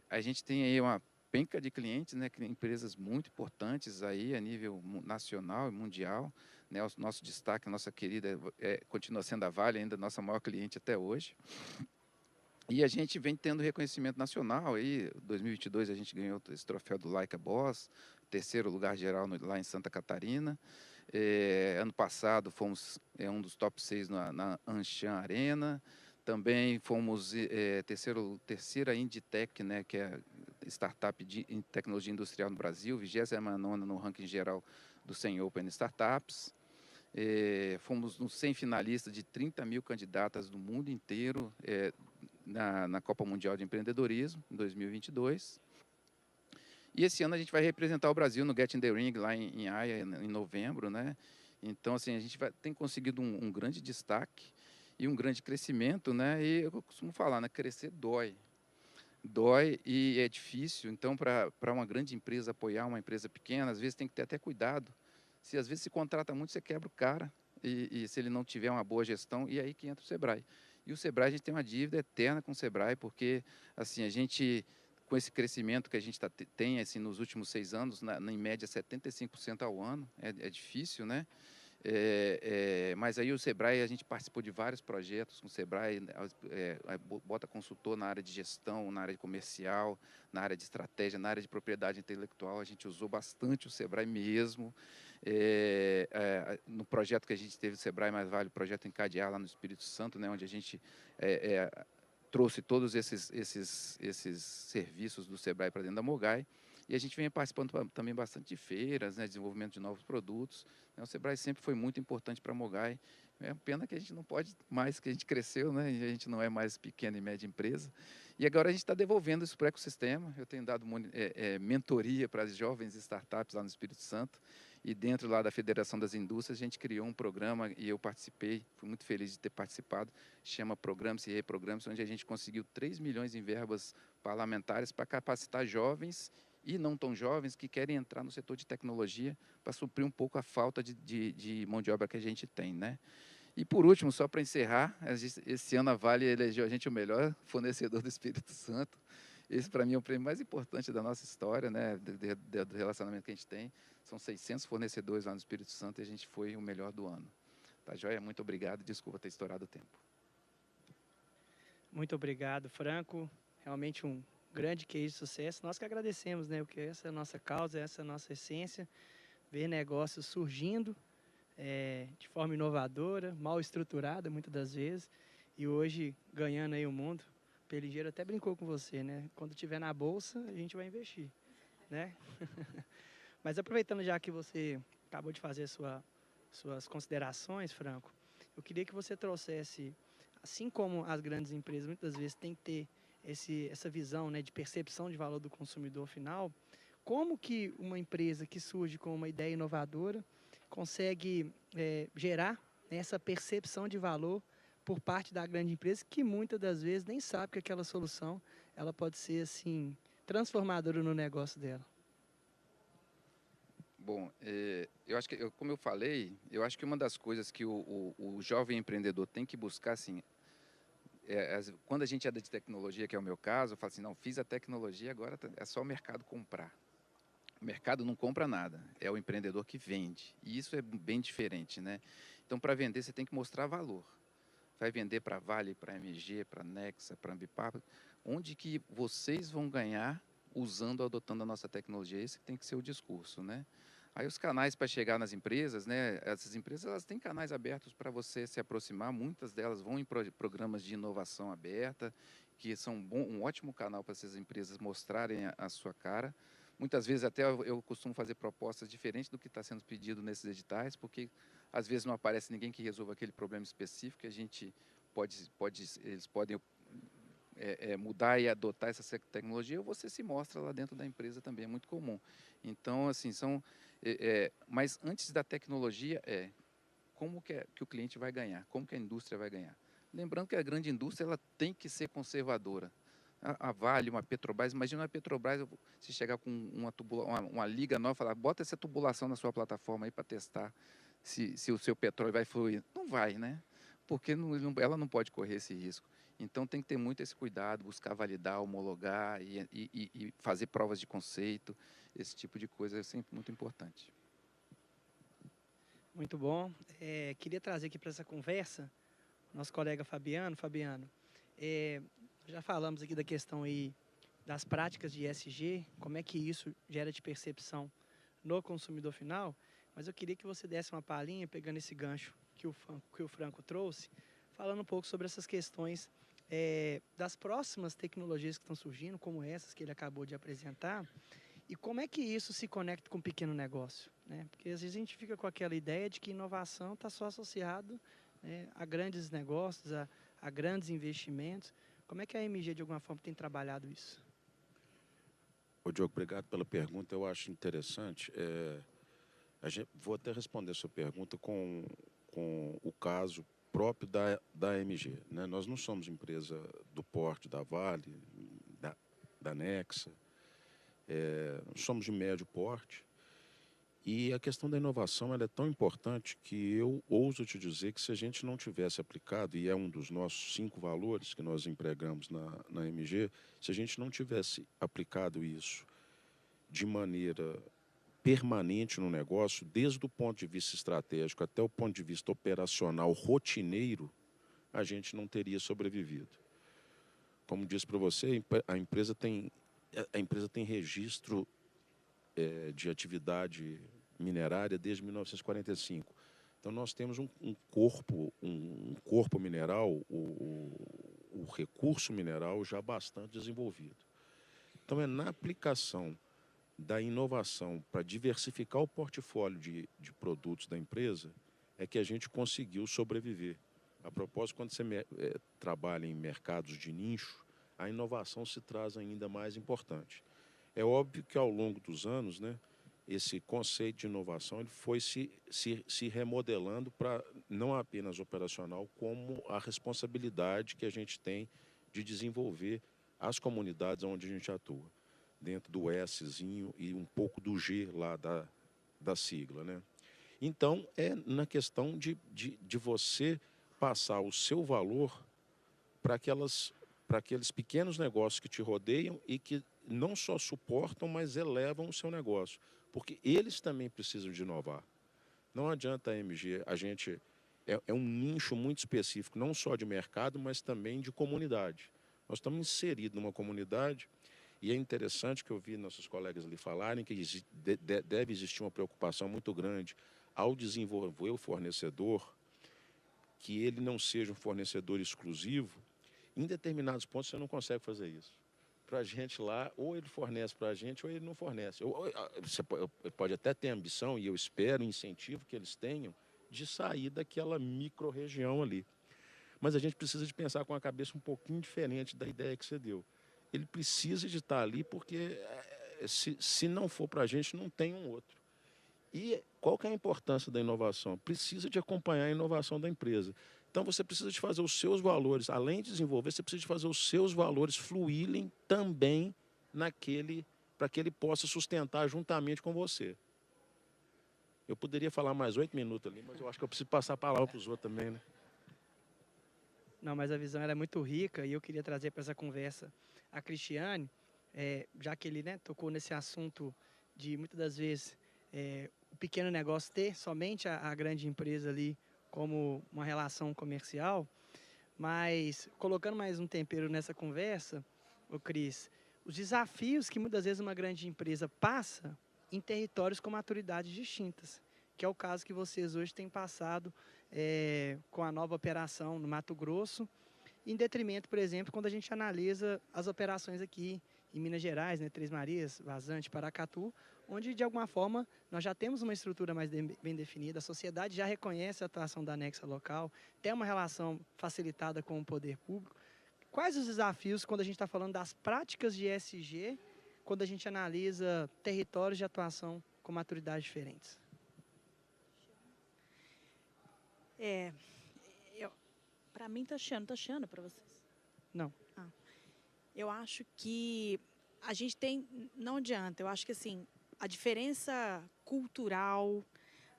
A gente tem aí uma penca de clientes, né, empresas muito importantes aí a nível nacional e mundial, né? O nosso destaque, a nossa querida, continua sendo a Vale, ainda nossa maior cliente até hoje. E a gente vem tendo reconhecimento nacional. Aí, 2022 a gente ganhou esse troféu do Leica Boss, terceiro lugar geral lá em Santa Catarina. Ano passado fomos um dos top 6 na Anshan Arena. Também fomos terceira Inditec, né, que é startup de tecnologia industrial no Brasil, 29ª no ranking geral do 100 Open Startups. Fomos nos 100 finalistas de 30 mil candidatas do mundo inteiro, na Copa Mundial de Empreendedorismo, em 2022. E esse ano a gente vai representar o Brasil no Get in the Ring, lá em Haia, em novembro, né? Então, assim, a gente tem conseguido um grande destaque e um grande crescimento, né? E eu costumo falar, né? Crescer dói. Dói e é difícil. Então, para uma grande empresa apoiar uma empresa pequena, às vezes tem que ter até cuidado. Às vezes se contrata muito, você quebra o cara. E se ele não tiver uma boa gestão, e aí que entra o Sebrae. E o Sebrae, a gente tem uma dívida eterna com o Sebrae, porque assim, a gente, com esse crescimento que a gente tem assim, nos últimos 6 anos, em média 75% ao ano, é difícil, né? Mas aí o Sebrae, a gente participou de vários projetos com o Sebrae, bota consultor na área de gestão, na área comercial, na área de estratégia, na área de propriedade intelectual. A gente usou bastante o Sebrae mesmo. No projeto que a gente teve, o Sebrae Mais Vale, o projeto Encadear, lá no Espírito Santo, né, onde a gente trouxe todos esses serviços do Sebrae para dentro da Mogai. E a gente vem participando também bastante de feiras, né, desenvolvimento de novos produtos. O Sebrae sempre foi muito importante para a Mogai É pena que a gente não pode mais, que a gente cresceu, né? E a gente não é mais pequena e média empresa. E agora a gente está devolvendo isso para o ecossistema. Eu tenho dado mentoria para as jovens startups lá no Espírito Santo. E dentro lá da Federação das Indústrias, a gente criou um programa e eu participei, fui muito feliz de ter participado, chama Programa-se e Reprograma-se, onde a gente conseguiu 3 milhões em verbas parlamentares para capacitar jovens e não tão jovens que querem entrar no setor de tecnologia para suprir um pouco a falta de mão de obra que a gente tem, né? E por último, só para encerrar, esse ano a Vale elegeu a gente o melhor fornecedor do Espírito Santo. Esse, para mim, é o prêmio mais importante da nossa história, né, do relacionamento que a gente tem. São 600 fornecedores lá no Espírito Santo e a gente foi o melhor do ano. Tá, joia? Muito obrigado. Desculpa ter estourado o tempo. Muito obrigado, Franco. Realmente um grande case de sucesso. Nós que agradecemos, né? Porque essa é a nossa causa, essa é a nossa essência. Ver negócios surgindo de forma inovadora, mal estruturada, muitas das vezes. E hoje, ganhando aí o mundo. O Peligeiro até brincou com você, né? Quando estiver na bolsa, a gente vai investir, né? Mas aproveitando já que você acabou de fazer suas considerações, Franco, eu queria que você trouxesse, assim como as grandes empresas muitas vezes têm que ter essa visão, né, de percepção de valor do consumidor final, como que uma empresa que surge com uma ideia inovadora consegue gerar essa percepção de valor por parte da grande empresa, que muitas das vezes nem sabe que aquela solução ela pode ser assim transformadora no negócio dela. Bom, eu acho que, como eu falei, eu acho que uma das coisas que o jovem empreendedor tem que buscar, assim, quando a gente é de tecnologia, que é o meu caso, eu falo assim, não, fiz a tecnologia, agora é só o mercado comprar. O mercado não compra nada, é o empreendedor que vende. E isso é bem diferente, né? Então, para vender, você tem que mostrar valor. Vai vender para Vale, para MG, para Nexa, para Ambipar, onde que vocês vão ganhar usando, adotando a nossa tecnologia. Esse tem que ser o discurso, né? Aí os canais para chegar nas empresas, né? Essas empresas elas têm canais abertos para você se aproximar. Muitas delas vão em programas de inovação aberta, que são um ótimo canal para essas empresas mostrarem a sua cara. Muitas vezes até eu costumo fazer propostas diferentes do que está sendo pedido nesses editais, porque às vezes não aparece ninguém que resolva aquele problema específico, que a gente eles podem mudar e adotar essa tecnologia, ou você se mostra lá dentro da empresa também, é muito comum. Então, assim, mas antes da tecnologia como que o cliente vai ganhar, como que a indústria vai ganhar. Lembrando que a grande indústria ela tem que ser conservadora. A Vale, uma Petrobras, imagina uma Petrobras, se chegar com uma liga nova e falar, bota essa tubulação na sua plataforma aí para testar se o seu petróleo vai fluir. Não vai, né? Porque ela não pode correr esse risco. Então tem que ter muito esse cuidado, buscar validar, homologar e fazer provas de conceito, esse tipo de coisa é sempre muito importante. Muito bom. Queria trazer aqui para essa conversa nosso colega Fabiano. Fabiano, já falamos aqui da questão aí das práticas de ESG, como é que isso gera de percepção no consumidor final, mas eu queria que você desse uma palhinha, pegando esse gancho que o Franco trouxe, falando um pouco sobre essas questões das próximas tecnologias que estão surgindo, como essas que ele acabou de apresentar, e como é que isso se conecta com o pequeno negócio, né? Porque às vezes a gente fica com aquela ideia de que inovação está só associado, né, a grandes negócios, a grandes investimentos. Como é que a MG, de alguma forma, tem trabalhado isso? Ô, Diogo, obrigado pela pergunta. Eu acho interessante. Vou até responder a sua pergunta com o caso próprio da MG, né? Nós não somos empresa do porte da Vale, da Nexa, somos de médio porte. E a questão da inovação ela é tão importante que eu ouso te dizer que se a gente não tivesse aplicado, e é um dos nossos 5 valores que nós empregamos na MG, se a gente não tivesse aplicado isso de maneira permanente no negócio, desde o ponto de vista estratégico até o ponto de vista operacional rotineiro, a gente não teria sobrevivido. Como disse para você, a empresa tem registro de atividade minerária desde 1945. Então nós temos um corpo mineral, o recurso mineral já bastante desenvolvido. Então é na aplicação da inovação para diversificar o portfólio de produtos da empresa é que a gente conseguiu sobreviver. A propósito, quando você trabalha em mercados de nicho, a inovação se traz ainda mais importante. É óbvio que ao longo dos anos, né, esse conceito de inovação ele foi se remodelando para não apenas operacional, como a responsabilidade que a gente tem de desenvolver as comunidades onde a gente atua, dentro do Szinho e um pouco do G lá da sigla, né? Então, é na questão de você passar o seu valor para aqueles pequenos negócios que te rodeiam e que não só suportam, mas elevam o seu negócio. Porque eles também precisam de inovar. Não adianta a MG, a gente é um nicho muito específico, não só de mercado, mas também de comunidade. Nós estamos inseridos numa comunidade e é interessante que eu vi nossos colegas ali falarem que deve existir uma preocupação muito grande ao desenvolver o fornecedor, que ele não seja um fornecedor exclusivo. Em determinados pontos você não consegue fazer isso. Para a gente lá, ou ele fornece para a gente, ou ele não fornece. Você pode até ter ambição, e eu espero, incentivo que eles tenham, de sair daquela micro-região ali. Mas a gente precisa de pensar com a cabeça um pouquinho diferente da ideia que você deu. Ele precisa de estar ali porque, se não for para a gente, não tem um outro. E qual que é a importância da inovação? Precisa de acompanhar a inovação da empresa. Então, você precisa de fazer os seus valores, além de desenvolver, você precisa de fazer os seus valores fluírem também para que ele possa sustentar juntamente com você. Eu poderia falar mais 8 minutos ali, mas eu acho que eu preciso passar a palavra para os outros também, né? Não, mas a visão ela é muito rica e eu queria trazer para essa conversa a Cristiane, já que ele, né, tocou nesse assunto de, muitas das vezes, o pequeno negócio ter somente a grande empresa ali como uma relação comercial, mas colocando mais um tempero nessa conversa, Cris, os desafios que muitas vezes uma grande empresa passa em territórios com maturidades distintas, que é o caso que vocês hoje têm passado com a nova operação no Mato Grosso, em detrimento, por exemplo, quando a gente analisa as operações aqui em Minas Gerais, né, Três Marias, Vazante, Paracatu, onde, de alguma forma, nós já temos uma estrutura mais bem definida, a sociedade já reconhece a atuação da Anexa local, tem uma relação facilitada com o poder público. Quais os desafios quando a gente está falando das práticas de ESG, quando a gente analisa territórios de atuação com maturidades diferentes? Para mim está chiando para vocês? Não. Eu acho que a gente tem, não adianta, eu acho que assim, a diferença cultural,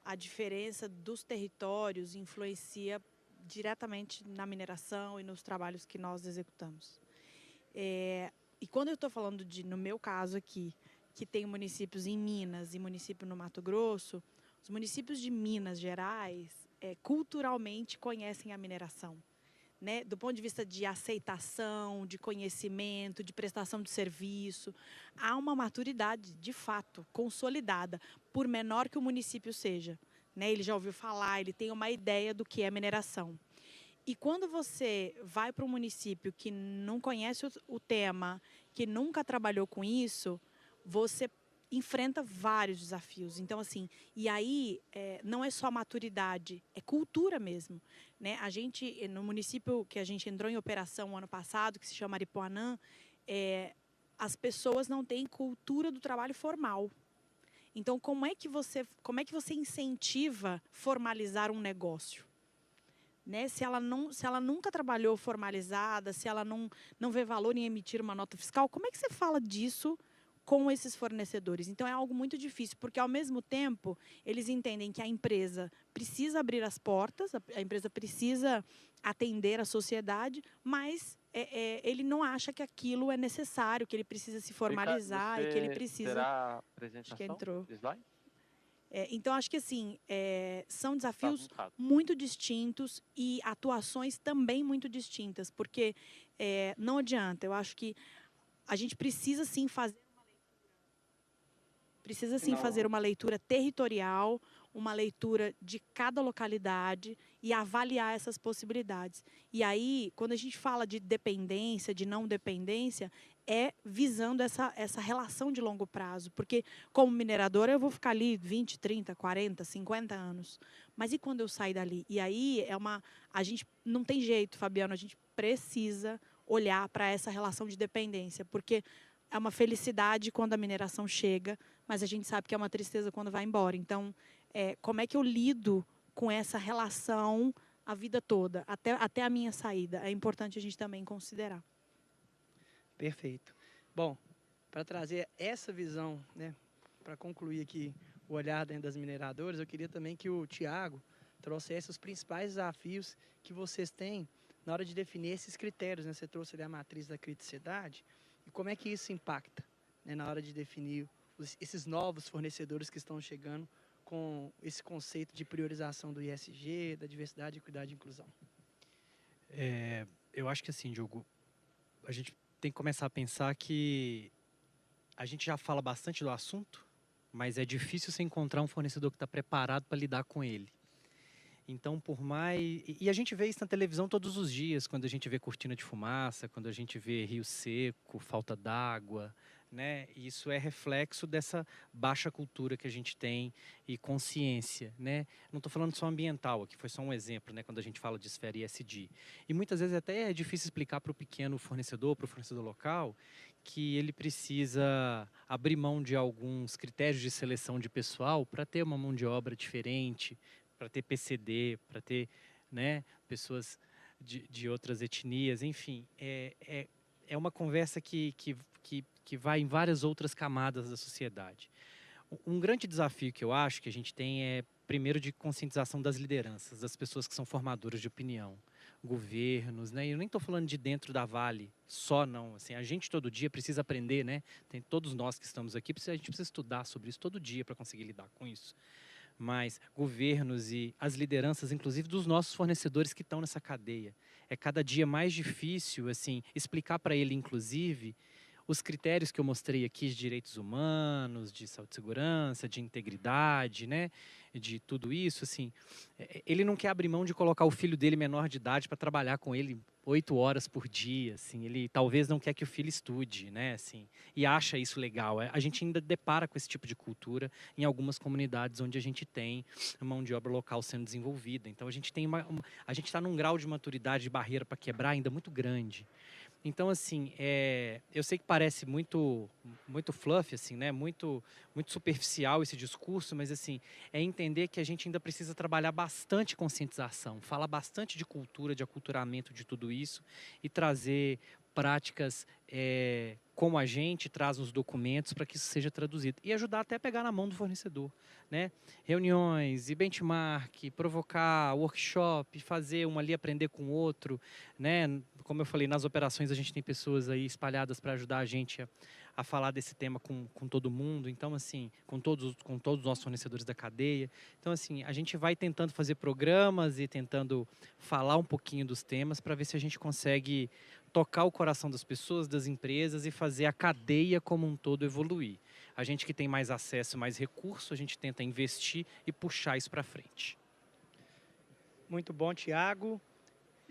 a diferença dos territórios influencia diretamente na mineração e nos trabalhos que nós executamos. E quando eu estou falando no meu caso aqui, que tem municípios em Minas e município no Mato Grosso, os municípios de Minas Gerais culturalmente conhecem a mineração. Né, do ponto de vista de aceitação, de conhecimento, de prestação de serviço, há uma maturidade, de fato, consolidada, por menor que o município seja. Né, ele já ouviu falar, ele tem uma ideia do que é mineração. E quando você vai para um município que não conhece o tema, que nunca trabalhou com isso, você enfrenta vários desafios. Então, assim, e aí não é só maturidade, é cultura mesmo. Né? A gente, no município que a gente entrou em operação ano passado, que se chama Aripuanã, as pessoas não têm cultura do trabalho formal. Então, como é que você incentiva formalizar um negócio? Né? Se ela nunca trabalhou formalizada, se ela não vê valor em emitir uma nota fiscal, como é que você fala disso com esses fornecedores? Então, é algo muito difícil, porque, ao mesmo tempo, eles entendem que a empresa precisa abrir as portas, a empresa precisa atender a sociedade, mas ele não acha que aquilo é necessário, que ele precisa se formalizar e que ele precisa... Terá apresentação? Acho que entrou. Slide? Então, acho que assim, são desafios muito distintos e atuações também muito distintas, porque não adianta, eu acho que a gente precisa sim fazer uma leitura territorial, uma leitura de cada localidade e avaliar essas possibilidades. E aí, quando a gente fala de dependência, de não dependência, é visando essa relação de longo prazo. Porque, como mineradora, eu vou ficar ali 20, 30, 40, 50 anos. Mas e quando eu sair dali? E aí, a gente não tem jeito, Fabiano, a gente precisa olhar para essa relação de dependência. Porque é uma felicidade quando a mineração chega, mas a gente sabe que é uma tristeza quando vai embora. Então, como é que eu lido com essa relação a vida toda, até a minha saída? É importante a gente também considerar. Perfeito. Bom, para trazer essa visão, né, para concluir aqui o olhar dentro das mineradoras, eu queria também que o Tiago trouxesse os principais desafios que vocês têm na hora de definir esses critérios, né? Você trouxe ali a matriz da criticidade, e como é que isso impacta, né, na hora de definir esses novos fornecedores que estão chegando com esse conceito de priorização do ISG, da diversidade, equidade e inclusão? Eu acho que assim, Diogo, a gente tem que começar a pensar que a gente já fala bastante do assunto, mas é difícil você encontrar um fornecedor que está preparado para lidar com ele. Então, por mais... E a gente vê isso na televisão todos os dias, quando a gente vê cortina de fumaça, quando a gente vê rio seco, falta d'água, né? Isso é reflexo dessa baixa cultura que a gente tem e consciência, né? Não estou falando só ambiental, aqui foi só um exemplo, né? Quando a gente fala de esfera ESG. E muitas vezes até é difícil explicar para o pequeno fornecedor, para o fornecedor local, que ele precisa abrir mão de alguns critérios de seleção de pessoal para ter uma mão de obra diferente, para ter PCD, para ter, né, pessoas de outras etnias, enfim. É uma conversa que vai em várias outras camadas da sociedade. Um grande desafio que eu acho que a gente tem é, primeiro, de conscientização das lideranças, das pessoas que são formadoras de opinião, governos, né? Eu nem estou falando de dentro da Vale só, não. Assim, a gente todo dia precisa aprender, né? Tem todos nós que estamos aqui, a gente precisa estudar sobre isso todo dia para conseguir lidar com isso. Mas governos e as lideranças, inclusive dos nossos fornecedores que estão nessa cadeia, é cada dia mais difícil, assim, explicar para ele, inclusive, os critérios que eu mostrei aqui de direitos humanos, de saúde e segurança, de integridade, né, de tudo isso, assim, ele não quer abrir mão de colocar o filho dele menor de idade para trabalhar com ele 8 horas por dia, assim, ele talvez não quer que o filho estude, né, assim, e acha isso legal. A gente ainda depara com esse tipo de cultura em algumas comunidades onde a gente tem mão de obra local sendo desenvolvida. Então a gente tem a gente está num grau de maturidade, de barreira para quebrar ainda muito grande. Então, assim, eu sei que parece muito fluff, assim, né? Muito superficial esse discurso, mas, assim, é entender que a gente ainda precisa trabalhar bastante conscientização, falar bastante de cultura, de aculturamento de tudo isso e trazer práticas como a gente traz nos documentos para que isso seja traduzido. E ajudar até a pegar na mão do fornecedor, né? Reuniões e benchmark, provocar workshop, fazer um ali aprender com o outro, né? Como eu falei, nas operações a gente tem pessoas aí espalhadas para ajudar a gente a falar desse tema com todo mundo. Então, assim, com todos os nossos fornecedores da cadeia. Então, assim, a gente vai tentando fazer programas e tentando falar um pouquinho dos temas para ver se a gente consegue tocar o coração das pessoas, das empresas e fazer a cadeia como um todo evoluir. A gente que tem mais acesso, mais recurso, a gente tenta investir e puxar isso para frente. Muito bom, Tiago.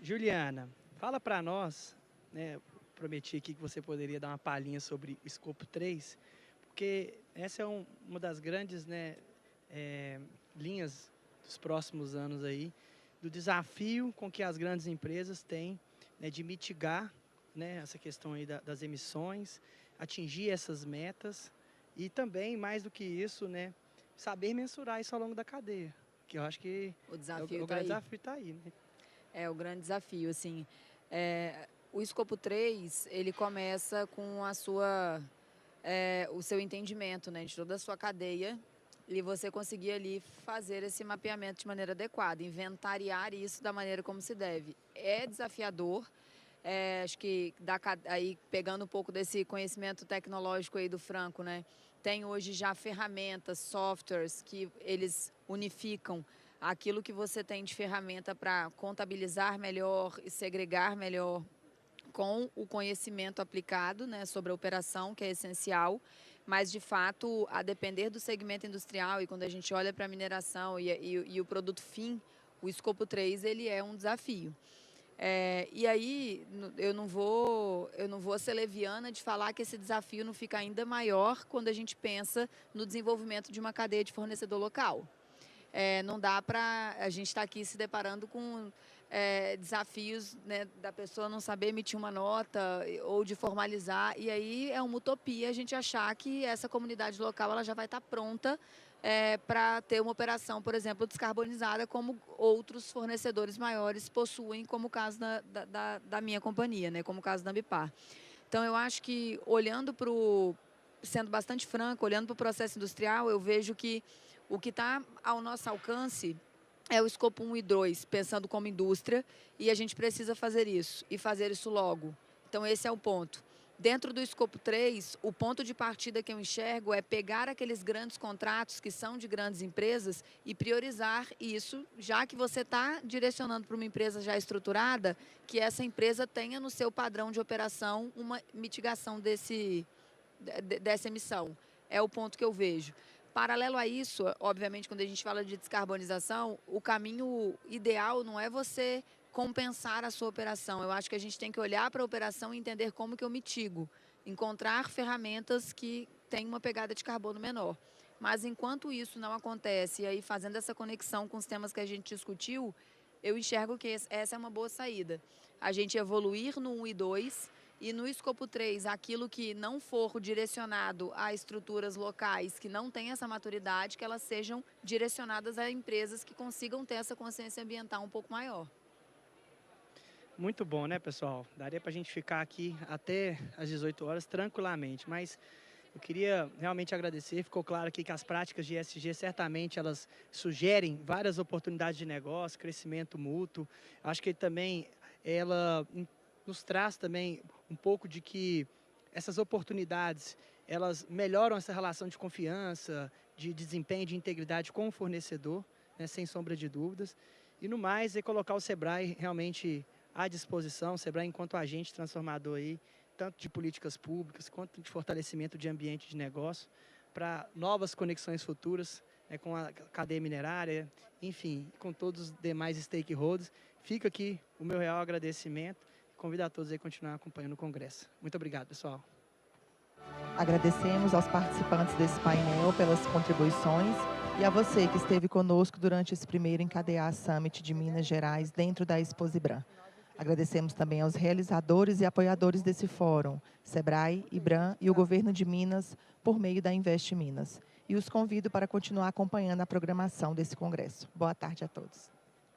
Juliana, fala para nós, né, prometi aqui que você poderia dar uma palhinha sobre o escopo 3, porque essa é uma das grandes, né, linhas dos próximos anos aí, do desafio com que as grandes empresas têm, né, de mitigar, né, essa questão aí das emissões, atingir essas metas e também, mais do que isso, né, saber mensurar isso ao longo da cadeia, que eu acho que o desafio grande desafio está aí, né? É o grande desafio, assim. O escopo 3, ele começa com o seu entendimento, né, de toda a sua cadeia, e você conseguir ali fazer esse mapeamento de maneira adequada, inventariar isso da maneira como se deve. É desafiador, acho que aí pegando um pouco desse conhecimento tecnológico aí do Franco, né, tem hoje já ferramentas, softwares que eles unificam aquilo que você tem de ferramenta para contabilizar melhor e segregar melhor com o conhecimento aplicado, né, sobre a operação, que é essencial. mas, de fato, a depender do segmento industrial e quando a gente olha para a mineração e o produto fim, o escopo 3 ele é um desafio. E aí eu não vou ser leviana de falar que esse desafio não fica ainda maior quando a gente pensa no desenvolvimento de uma cadeia de fornecedor local. Não dá para a gente estar aqui se deparando com desafios, né, da pessoa não saber emitir uma nota ou de formalizar, e aí é uma utopia a gente achar que essa comunidade local ela já vai estar pronta para ter uma operação, por exemplo, descarbonizada, como outros fornecedores maiores possuem, como o caso da minha companhia, né, como o caso da Ambipar. Então, eu acho que, sendo bastante franco, olhando para o processo industrial, eu vejo que o que está ao nosso alcance é o escopo 1 e 2, pensando como indústria, e a gente precisa fazer isso, e fazer isso logo. Então, esse é o ponto. Dentro do escopo 3, o ponto de partida que eu enxergo é pegar aqueles grandes contratos que são de grandes empresas e priorizar isso, já que você está direcionando para uma empresa já estruturada, que essa empresa tenha no seu padrão de operação uma mitigação dessa emissão. É o ponto que eu vejo. Paralelo a isso, obviamente, quando a gente fala de descarbonização, o caminho ideal não é você compensar a sua operação. Eu acho que a gente tem que olhar para a operação e entender como que eu mitigo. Encontrar ferramentas que têm uma pegada de carbono menor. Mas enquanto isso não acontece, e aí fazendo essa conexão com os temas que a gente discutiu, eu enxergo que essa é uma boa saída. A gente evoluir no 1 e 2, e no escopo 3, aquilo que não for direcionado a estruturas locais que não têm essa maturidade, que elas sejam direcionadas a empresas que consigam ter essa consciência ambiental um pouco maior. Muito bom, né, pessoal? Daria para a gente ficar aqui até às 18 horas tranquilamente, mas eu queria realmente agradecer. Ficou claro aqui que as práticas de ESG, certamente, elas sugerem várias oportunidades de negócio, crescimento mútuo. Acho que também ela nos traz também um pouco de que essas oportunidades, elas melhoram essa relação de confiança, de desempenho, de integridade com o fornecedor, né, sem sombra de dúvidas. E no mais, é colocar o Sebrae realmente à disposição, o Sebrae enquanto agente transformador aí, tanto de políticas públicas, quanto de fortalecimento de ambiente de negócio, para novas conexões futuras, né, com a cadeia minerária, enfim, com todos os demais stakeholders. Fica aqui o meu real agradecimento. Convido a todos a continuar acompanhando o Congresso. Muito obrigado, pessoal. Agradecemos aos participantes desse painel pelas contribuições e a você que esteve conosco durante esse primeiro Encadear Summit de Minas Gerais dentro da Exposibran. Agradecemos também aos realizadores e apoiadores desse fórum, Sebrae, IBRAM e o Governo de Minas, por meio da Invest Minas. E os convido para continuar acompanhando a programação desse congresso. Boa tarde a todos.